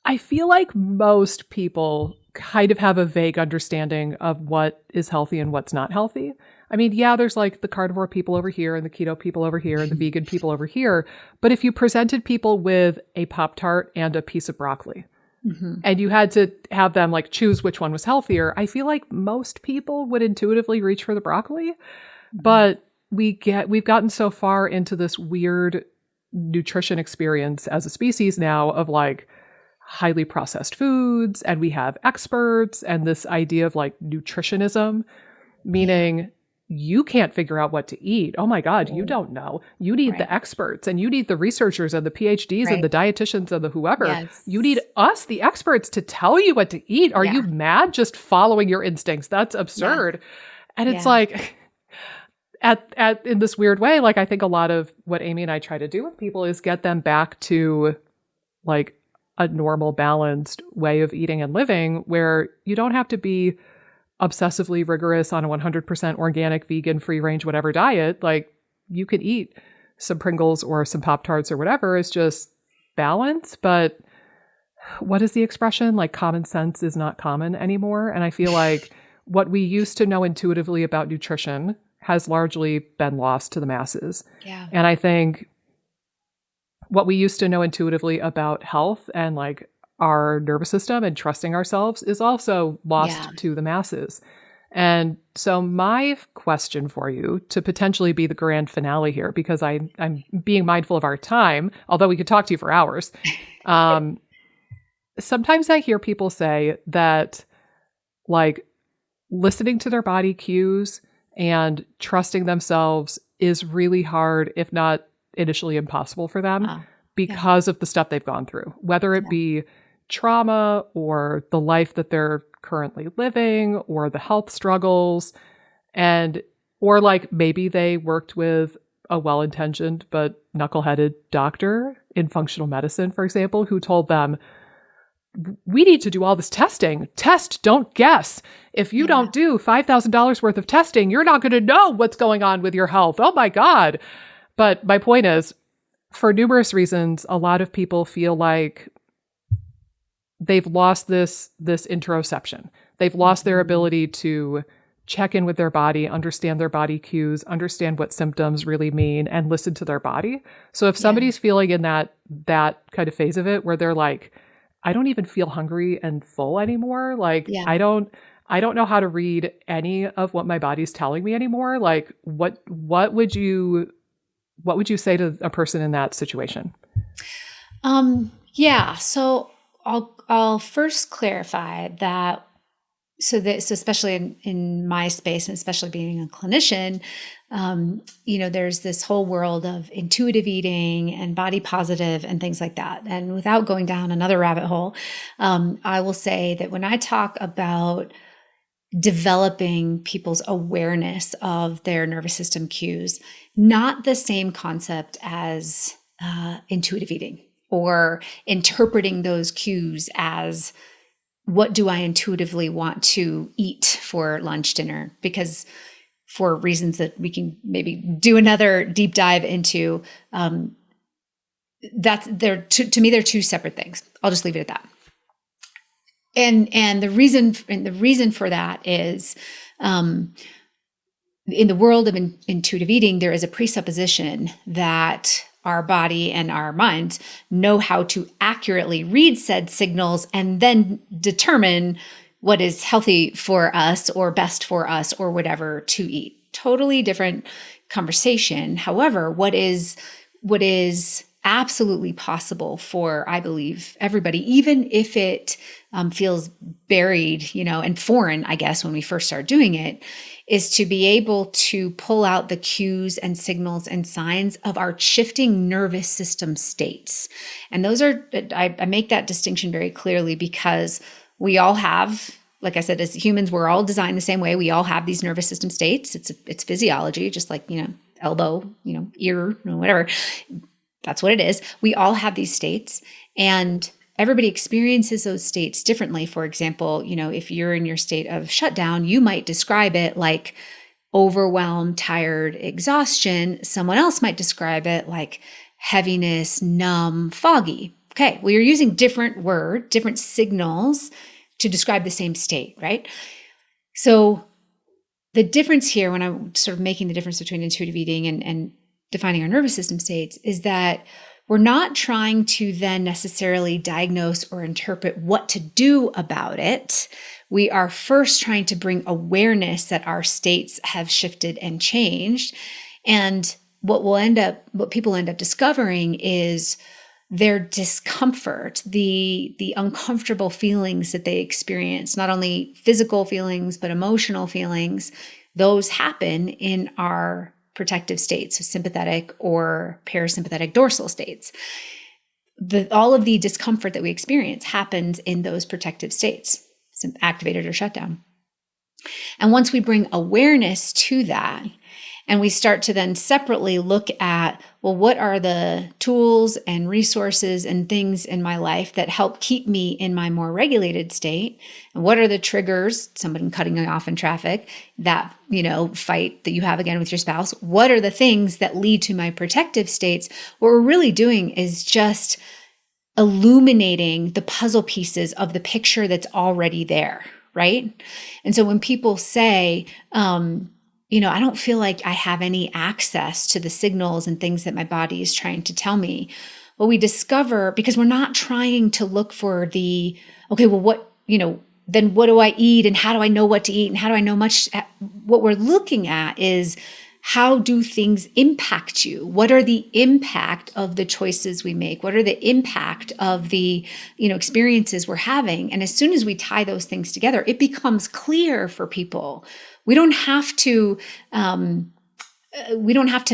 [SPEAKER 1] I feel like most people kind of have a vague understanding of what is healthy and what's not healthy. I mean, yeah, there's like the carnivore people over here and the keto people over here and the vegan people over here. But if you presented people with a Pop-Tart and a piece of broccoli and you had to have them like choose which one was healthier, I feel like most people would intuitively reach for the broccoli. But we've gotten so far into this weird nutrition experience as a species now of like highly processed foods, and we have experts and this idea of like nutritionism, meaning you can't figure out what to eat. Oh my God, you don't know. You need the experts, and you need the researchers and the PhDs and the dietitians and the whoever. Yes. You need us, the experts, to tell you what to eat. Are you mad just following your instincts? That's absurd. And it's like, at in this weird way, like I think a lot of what Amy and I try to do with people is get them back to like a normal, balanced way of eating and living where you don't have to be obsessively rigorous on a 100% organic, vegan, free range, whatever diet. Like you could eat some Pringles or some Pop-Tarts or whatever. It's just balance. But what is the expression? Like common sense is not common anymore. And I feel like what we used to know intuitively about nutrition has largely been lost to the masses.
[SPEAKER 3] Yeah.
[SPEAKER 1] And I think what we used to know intuitively about health and like our nervous system and trusting ourselves is also lost
[SPEAKER 3] Yeah.
[SPEAKER 1] to the masses. And so my question for you, to potentially be the grand finale here, because I'm being mindful of our time, although we could talk to you for hours. Sometimes I hear people say that like listening to their body cues and trusting themselves is really hard, if not initially impossible for them
[SPEAKER 3] Wow.
[SPEAKER 1] because of the stuff they've gone through, whether it be trauma or the life that they're currently living or the health struggles. And, or like maybe they worked with a well-intentioned but knuckleheaded doctor in functional medicine, for example, who told them, we need to do all this testing. Test, don't guess. If you don't do $5,000 worth of testing, you're not going to know what's going on with your health. Oh my God. But my point is, for numerous reasons, a lot of people feel like they've lost this interoception. They've lost their ability to check in with their body, understand their body cues, understand what symptoms really mean, and listen to their body. So if somebody's feeling in that kind of phase of it where they're like, I don't even feel hungry and full anymore. Like I don't know how to read any of what my body's telling me anymore. Like what would you say to a person in that situation?
[SPEAKER 3] So I'll first clarify that. So especially in my space, and especially being a clinician, there's this whole world of intuitive eating and body positive and things like that. And without going down another rabbit hole, I will say that when I talk about developing people's awareness of their nervous system cues, not the same concept as intuitive eating or interpreting those cues as what do I intuitively want to eat for lunch, dinner, because for reasons that we can maybe do another deep dive into, to me, they're two separate things. I'll just leave it at that. And the reason for that is, in the world of intuitive eating, there is a presupposition that our body and our minds know how to accurately read said signals and then determine what is healthy for us or best for us or whatever to eat. Totally different conversation. However, what is absolutely possible for, I believe, everybody, even if it feels buried, and foreign, I guess, when we first start doing it, is to be able to pull out the cues and signals and signs of our shifting nervous system states. And those are, I make that distinction very clearly because we all have, like I said, as humans, we're all designed the same way. We all have these nervous system states. It's physiology, just like, elbow, ear, whatever. That's what it is. We all have these states, and everybody experiences those states differently. For example, if you're in your state of shutdown, you might describe it like overwhelmed, tired, exhaustion. Someone else might describe it like heaviness, numb, foggy. Okay, well, you're using different signals to describe the same state, right? So the difference here, when I'm sort of making the difference between intuitive eating and defining our nervous system states, is that we're not trying to then necessarily diagnose or interpret what to do about it. We are first trying to bring awareness that our states have shifted and changed. And what people end up discovering is their discomfort, the uncomfortable feelings that they experience, not only physical feelings, but emotional feelings. Those happen in our protective states, sympathetic or parasympathetic dorsal states. All of the discomfort that we experience happens in those protective states, activated or shut down. And once we bring awareness to that, and we start to then separately look at, well, what are the tools and resources and things in my life that help keep me in my more regulated state? And what are the triggers, somebody cutting you off in traffic, that, fight that you have again with your spouse? What are the things that lead to my protective states? What we're really doing is just illuminating the puzzle pieces of the picture that's already there, right? And so when people say, I don't feel like I have any access to the signals and things that my body is trying to tell me. Well, we discover, because we're not trying to look for okay, well, then what do I eat and how do I know what to eat and how do I know much? What we're looking at is, how do things impact you? What are the impact of the choices we make? What are the impact of the, experiences we're having? And as soon as we tie those things together, it becomes clear for people. We don't have to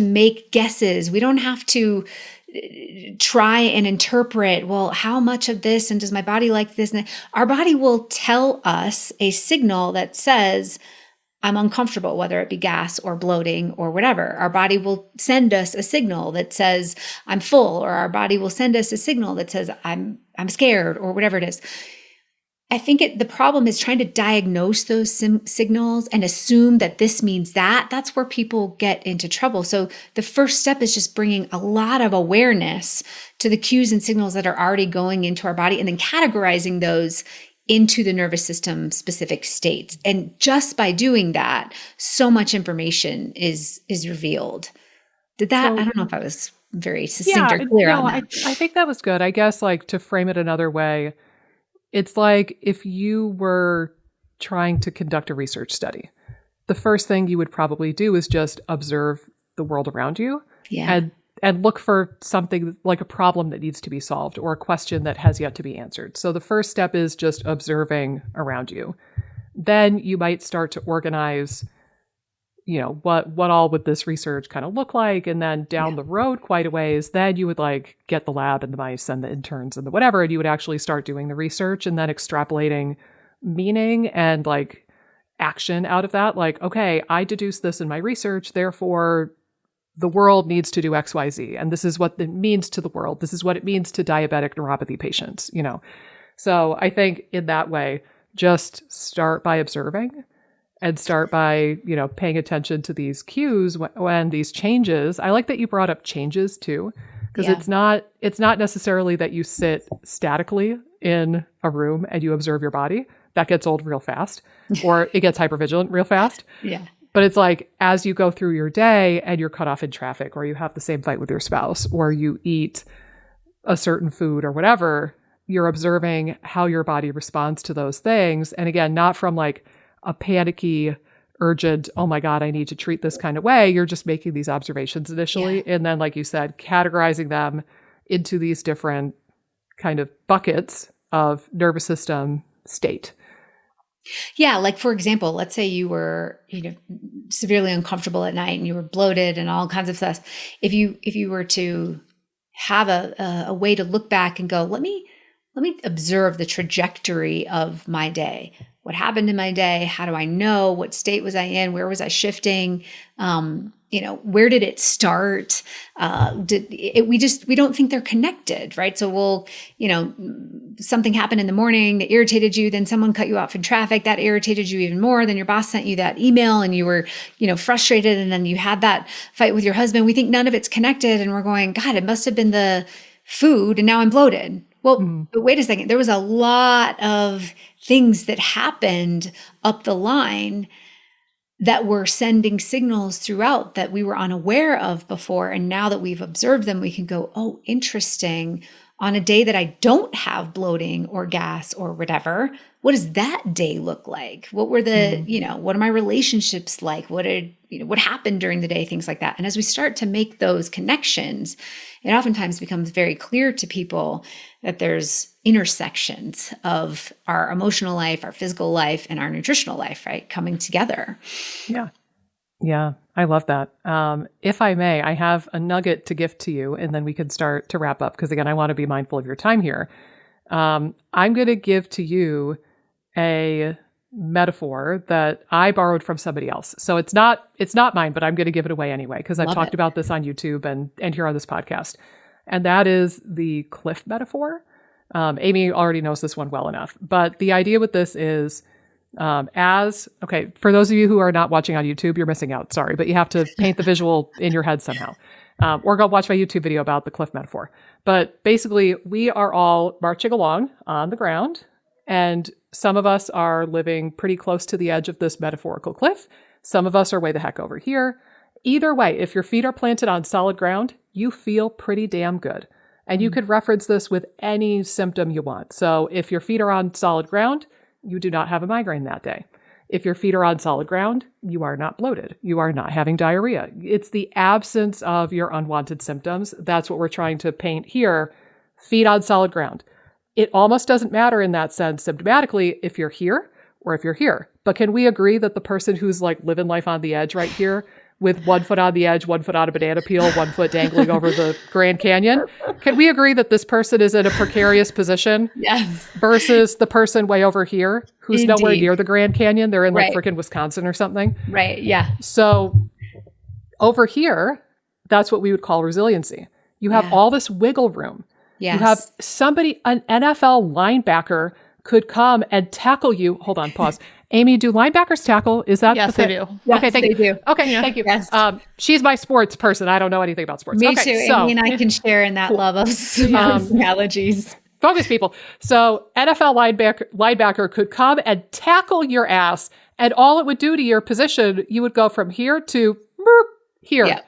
[SPEAKER 3] make guesses. We don't have to try and interpret, well, how much of this, and does my body like this? And our body will tell us a signal that says, I'm uncomfortable, whether it be gas or bloating or whatever. Our body will send us a signal that says I'm full, or our body will send us a signal that says I'm scared, or whatever it is. I think the problem is trying to diagnose those signals and assume that this means that. That's where people get into trouble. So the first step is just bringing a lot of awareness to the cues and signals that are already going into our body, and then categorizing those into the nervous system specific states. And just by doing that, so much information is revealed. I don't know if I was very succinct or clear on that.
[SPEAKER 1] I think that was good. I guess, like, to frame it another way, it's like if you were trying to conduct a research study, the first thing you would probably do is just observe the world around you.
[SPEAKER 3] Yeah.
[SPEAKER 1] And look for something like a problem that needs to be solved or a question that has yet to be answered. So the first step is just observing around you. Then you might start to organize, what all would this research kind of look like? And then down the road quite a ways, then you would like get the lab and the mice and the interns and the whatever, and you would actually start doing the research and then extrapolating meaning and like action out of that. Like, okay, I deduced this in my research, therefore the world needs to do XYZ. And this is what it means to the world. This is what it means to diabetic neuropathy patients, So I think in that way, just start by observing and start by, paying attention to these cues when these changes. I like that you brought up changes too, because it's not necessarily that you sit statically in a room and you observe your body. That gets old real fast, or it gets hypervigilant real fast.
[SPEAKER 3] Yeah.
[SPEAKER 1] But it's like, as you go through your day and you're cut off in traffic, or you have the same fight with your spouse, or you eat a certain food or whatever, you're observing how your body responds to those things. And again, not from like a panicky, urgent, oh my God, I need to treat this kind of way. You're just making these observations initially. Yeah. And then, like you said, categorizing them into these different kind of buckets of nervous system state.
[SPEAKER 3] Yeah. Like, for example, let's say you were, severely uncomfortable at night and you were bloated and all kinds of stuff. If you were to have a way to look back and go, let me observe the trajectory of my day. What happened in my day? How do I know? What state was I in? Where was I shifting? Where did it start? We don't think they're connected, right? So something happened in the morning that irritated you, then someone cut you off in traffic, that irritated you even more. Then your boss sent you that email and you were, frustrated. And then you had that fight with your husband. We think none of it's connected. And we're going, God, it must have been the food. And now I'm bloated. Well, but wait a second. There was a lot of things that happened up the line that were sending signals throughout that we were unaware of before. And now that we've observed them, we can go, oh, interesting. On a day that I don't have bloating or gas or whatever, what does that day look like? What were the, what are my relationships like? What happened during the day? Things like that. And as we start to make those connections, it oftentimes becomes very clear to people that there's intersections of our emotional life, our physical life, and our nutritional life, right? Coming together.
[SPEAKER 1] Yeah. Yeah. I love that. If I may, I have a nugget to gift to you, and then we can start to wrap up. Because again, I want to be mindful of your time here. I'm going to give to you a metaphor that I borrowed from somebody else. So it's not mine, but I'm going to give it away anyway, because I've talked about this on YouTube and here on this podcast. And that is the cliff metaphor. Amy already knows this one well enough, but the idea with this is, for those of you who are not watching on YouTube, you're missing out. Sorry, but you have to paint the visual in your head somehow. Or go watch my YouTube video about the cliff metaphor. But basically, we are all marching along on the ground, and some of us are living pretty close to the edge of this metaphorical cliff. Some of us are way the heck over here. Either way, if your feet are planted on solid ground, you feel pretty damn good. And you could reference this with any symptom you want. So if your feet are on solid ground, you do not have a migraine that day. If your feet are on solid ground, you are not bloated. You are not having diarrhea. It's the absence of your unwanted symptoms. That's what we're trying to paint here. Feet on solid ground. It almost doesn't matter in that sense symptomatically if you're here or if you're here. But can we agree that the person who's like living life on the edge right here with 1 foot on the edge, 1 foot on a banana peel, 1 foot dangling over the Grand Canyon, can we agree that this person is in a precarious position?
[SPEAKER 3] Yes.
[SPEAKER 1] Versus the person way over here who's
[SPEAKER 3] Indeed.
[SPEAKER 1] nowhere near the Grand Canyon. They're in like
[SPEAKER 3] Right.
[SPEAKER 1] freaking Wisconsin or something.
[SPEAKER 3] Right. Yeah.
[SPEAKER 1] So over here, that's what we would call resiliency. You have all this wiggle room.
[SPEAKER 3] Yes.
[SPEAKER 1] You have somebody, an NFL linebacker could come and tackle you. Hold on, pause. Amy, do linebackers tackle? Is that
[SPEAKER 2] Yes,
[SPEAKER 1] the
[SPEAKER 2] they
[SPEAKER 1] thing?
[SPEAKER 2] do.
[SPEAKER 3] Yes,
[SPEAKER 1] Okay, thank
[SPEAKER 3] they
[SPEAKER 1] you.
[SPEAKER 3] do.
[SPEAKER 1] Okay, thank you.
[SPEAKER 3] Yes.
[SPEAKER 1] She's my sports person. I don't know anything about sports.
[SPEAKER 3] Me
[SPEAKER 1] Okay,
[SPEAKER 3] too.
[SPEAKER 1] so
[SPEAKER 3] Amy and I can share in that love of analogies.
[SPEAKER 1] focus, people. So NFL linebacker could come and tackle your ass, and all it would do to your position, you would go from here to here,
[SPEAKER 3] Yeah.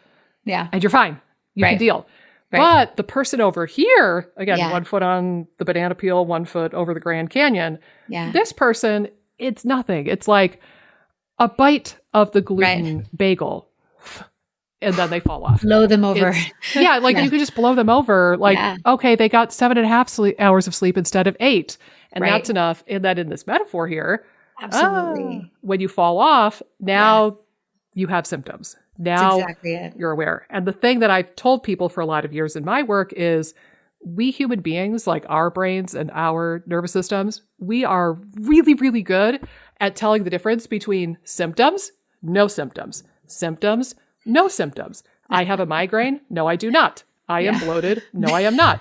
[SPEAKER 3] Yeah.
[SPEAKER 1] and you're fine. You can
[SPEAKER 3] Right.
[SPEAKER 1] deal.
[SPEAKER 3] Right.
[SPEAKER 1] But the person over here, again,
[SPEAKER 3] Yeah.
[SPEAKER 1] 1 foot on the banana peel, 1 foot over the Grand Canyon,
[SPEAKER 3] Yeah.
[SPEAKER 1] this person, it's nothing. It's like a bite of the gluten bagel, and then they fall off.
[SPEAKER 3] Blow them over.
[SPEAKER 1] Yeah, like you could just blow them over. Like,
[SPEAKER 3] Yeah.
[SPEAKER 1] okay, they got 7.5 hours of sleep instead of 8. And
[SPEAKER 3] Right.
[SPEAKER 1] that's enough. And then in this metaphor here,
[SPEAKER 3] Absolutely.
[SPEAKER 1] when you fall off, now you have symptoms. Now
[SPEAKER 3] That's exactly it.
[SPEAKER 1] you're aware. And the thing that I've told people for a lot of years in my work is we human beings, like our brains and our nervous systems, we are really, really good at telling the difference between symptoms, no symptoms, symptoms, no symptoms. I have a migraine. No, I do not. I am bloated. No, I am not.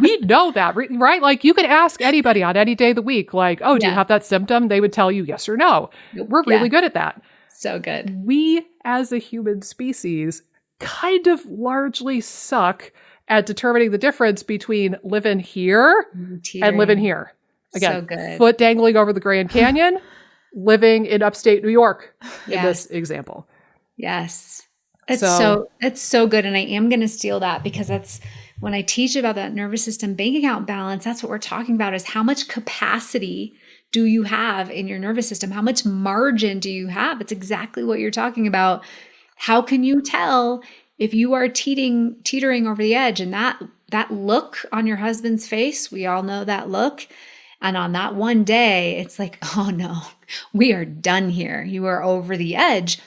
[SPEAKER 1] We know that, right? Like you could ask anybody on any day of the week, like, oh, do you have that symptom? They would tell you yes or no. We're really good at that.
[SPEAKER 3] So good.
[SPEAKER 1] We as a human species kind of largely suck at determining the difference between living here and living here. Again,
[SPEAKER 3] So good.
[SPEAKER 1] foot dangling over the Grand Canyon, living in upstate New York in this example.
[SPEAKER 3] Yes. It's so good. And I am going to steal that because that's when I teach about that nervous system bank account balance, that's what we're talking about is how much capacity do you have in your nervous system? How much margin do you have? It's exactly what you're talking about. How can you tell if you are teetering over the edge? And that look on your husband's face, we all know that look. And on that one day, it's like, oh no, we are done here. You are over the edge.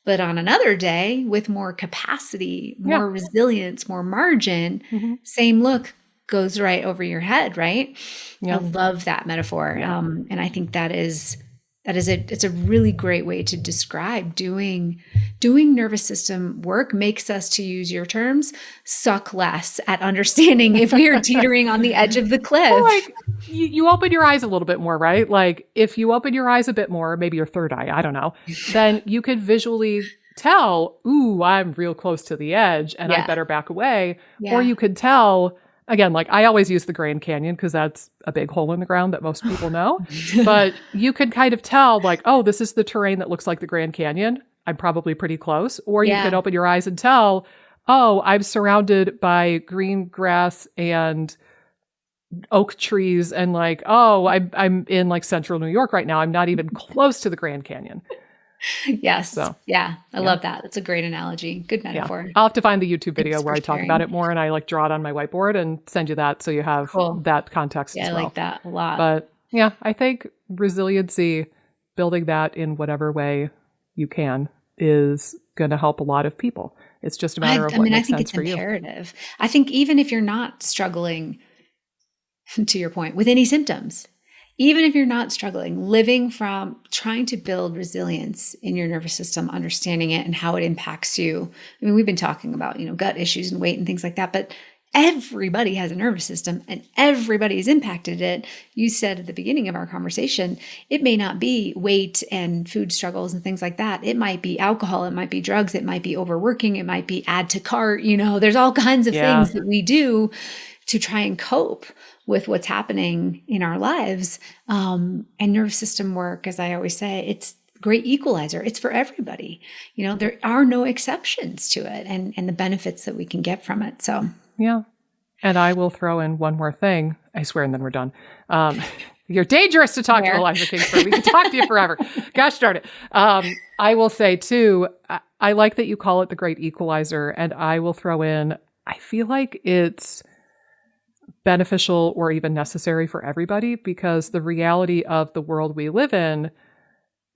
[SPEAKER 3] But on another day, with more capacity, more resilience, more margin, same look goes right over your head, right? I love that metaphor. And I think it's a really great way to describe doing nervous system work makes us, to use your terms, suck less at understanding if we are teetering on the edge of the cliff.
[SPEAKER 1] Well, like you open your eyes a little bit more, right? Like if you open your eyes a bit more, maybe your third eye, I don't know, then you could visually tell, ooh, I'm real close to the edge and I better back away. Or you could tell, again, like I always use the Grand Canyon because that's a big hole in the ground that most people know. But you could kind of tell like, oh, this is the terrain that looks like the Grand Canyon. I'm probably pretty close. Or you could open your eyes and tell, oh, I'm surrounded by green grass and oak trees and like, oh, I'm in like central New York right now. I'm not even close to the Grand Canyon.
[SPEAKER 3] Yes.
[SPEAKER 1] So,
[SPEAKER 3] I love that. That's a great analogy. Good metaphor.
[SPEAKER 1] I'll have to find the YouTube video
[SPEAKER 3] Thanks
[SPEAKER 1] where
[SPEAKER 3] for
[SPEAKER 1] I talk
[SPEAKER 3] sharing.
[SPEAKER 1] about it more and I like draw it on my whiteboard and send you that so you have that context as
[SPEAKER 3] I
[SPEAKER 1] well.
[SPEAKER 3] like that a lot.
[SPEAKER 1] But yeah, I think resiliency, building that in whatever way you can is going to help a lot of people. It's just a matter of what makes sense for you.
[SPEAKER 3] I think it's imperative. I think even if you're not struggling, to your point, with any symptoms, even if you're not struggling, living from trying to build resilience in your nervous system, understanding it and how it impacts you. I mean, we've been talking about, gut issues and weight and things like that, but everybody has a nervous system and everybody's impacted it. You said at the beginning of our conversation, it may not be weight and food struggles and things like that. It might be alcohol. It might be drugs. It might be overworking. It might be add to cart. There's all kinds of things that we do to try and cope with what's happening in our lives. And nervous system work, as I always say, it's great equalizer. It's for everybody. There are no exceptions to it, and the benefits that we can get from it. So,
[SPEAKER 1] yeah. And I will throw in one more thing, I swear, and then we're done. You're dangerous to talk to, Eliza Kingsford. We can talk to you forever. Gosh darn it. I will say, too, I like that you call it the great equalizer. And I will throw in, I feel like it's beneficial or even necessary for everybody, because the reality of the world we live in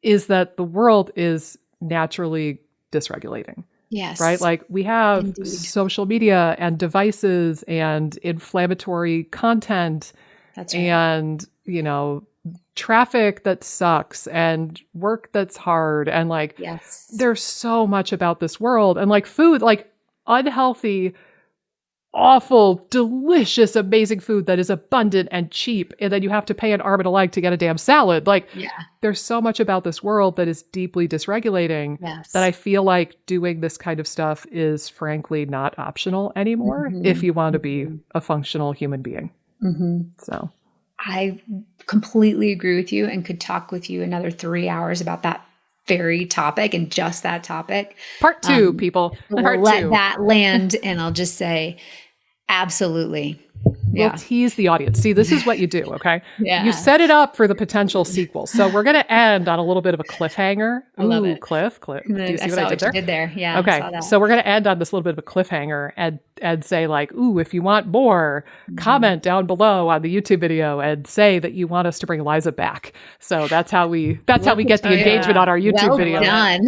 [SPEAKER 1] is that the world is naturally dysregulating.
[SPEAKER 3] Yes.
[SPEAKER 1] Right? Like we have
[SPEAKER 3] Indeed.
[SPEAKER 1] social media and devices and inflammatory content.
[SPEAKER 3] That's right.
[SPEAKER 1] And, traffic that sucks and work that's hard. And like,
[SPEAKER 3] Yes.
[SPEAKER 1] there's so much about this world, and like food, like unhealthy, awful, delicious, amazing food that is abundant and cheap. And then you have to pay an arm and a leg to get a damn salad. Like there's so much about this world that is deeply dysregulating that I feel like doing this kind of stuff is frankly not optional anymore if you want to be a functional human being. So
[SPEAKER 3] I completely agree with you and could talk with you another 3 hours about that very topic and just that topic.
[SPEAKER 1] Part 2, people.
[SPEAKER 3] We'll let that land, and I'll just say, absolutely.
[SPEAKER 1] We'll tease the audience. See, this is what you do, okay?
[SPEAKER 3] Yeah.
[SPEAKER 1] You set it up for the potential sequel. So we're going to end on a little bit of a cliffhanger.
[SPEAKER 3] I love it.
[SPEAKER 1] Cliff. Do you see
[SPEAKER 3] I
[SPEAKER 1] what
[SPEAKER 3] saw
[SPEAKER 1] I did there?
[SPEAKER 3] You did there. Yeah.
[SPEAKER 1] Okay. So we're going to end on this little bit of a cliffhanger and say like, ooh, if you want more, comment down below on the YouTube video and say that you want us to bring Eliza back. So that's how we get the engagement on our YouTube video.
[SPEAKER 3] Done.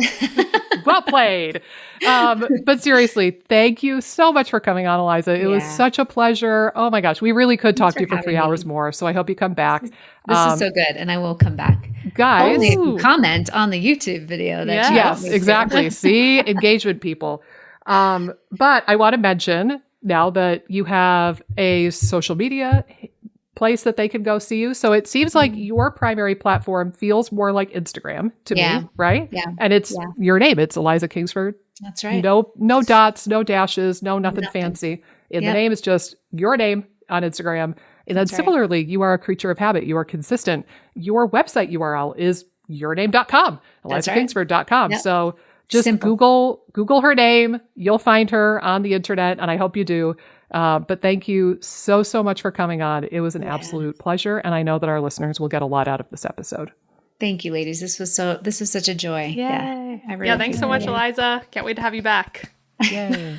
[SPEAKER 1] Well played. But seriously, thank you so much for coming on, Eliza. It was such a pleasure. Oh my gosh, we really could talk to you for 3 hours more. So I hope you come back.
[SPEAKER 3] This is so good, and I will come back.
[SPEAKER 1] Guys,
[SPEAKER 3] only if you comment on the YouTube video. That
[SPEAKER 1] yes, exactly. See, engagement, people. But I want to mention now that you have a social media place that they can go see you. So it seems like your primary platform feels more like Instagram to me, right?
[SPEAKER 3] Yeah.
[SPEAKER 1] And it's your name. It's Eliza Kingsford.
[SPEAKER 3] That's right.
[SPEAKER 1] No dots, no dashes, nothing fancy. The name is just your name on Instagram. And then similarly, you are a creature of habit. You are consistent. Your website URL is yourname.com, ElizaKingsford.com. Yep. So just Google her name. You'll find her on the internet, and I hope you do. But thank you so much for coming on. It was an absolute pleasure, and I know that our listeners will get a lot out of this episode.
[SPEAKER 3] Thank you, ladies. This was such a joy.
[SPEAKER 2] Yay.
[SPEAKER 3] Yeah.
[SPEAKER 2] Thanks so much, Eliza. Can't wait to have you back.
[SPEAKER 1] Yay.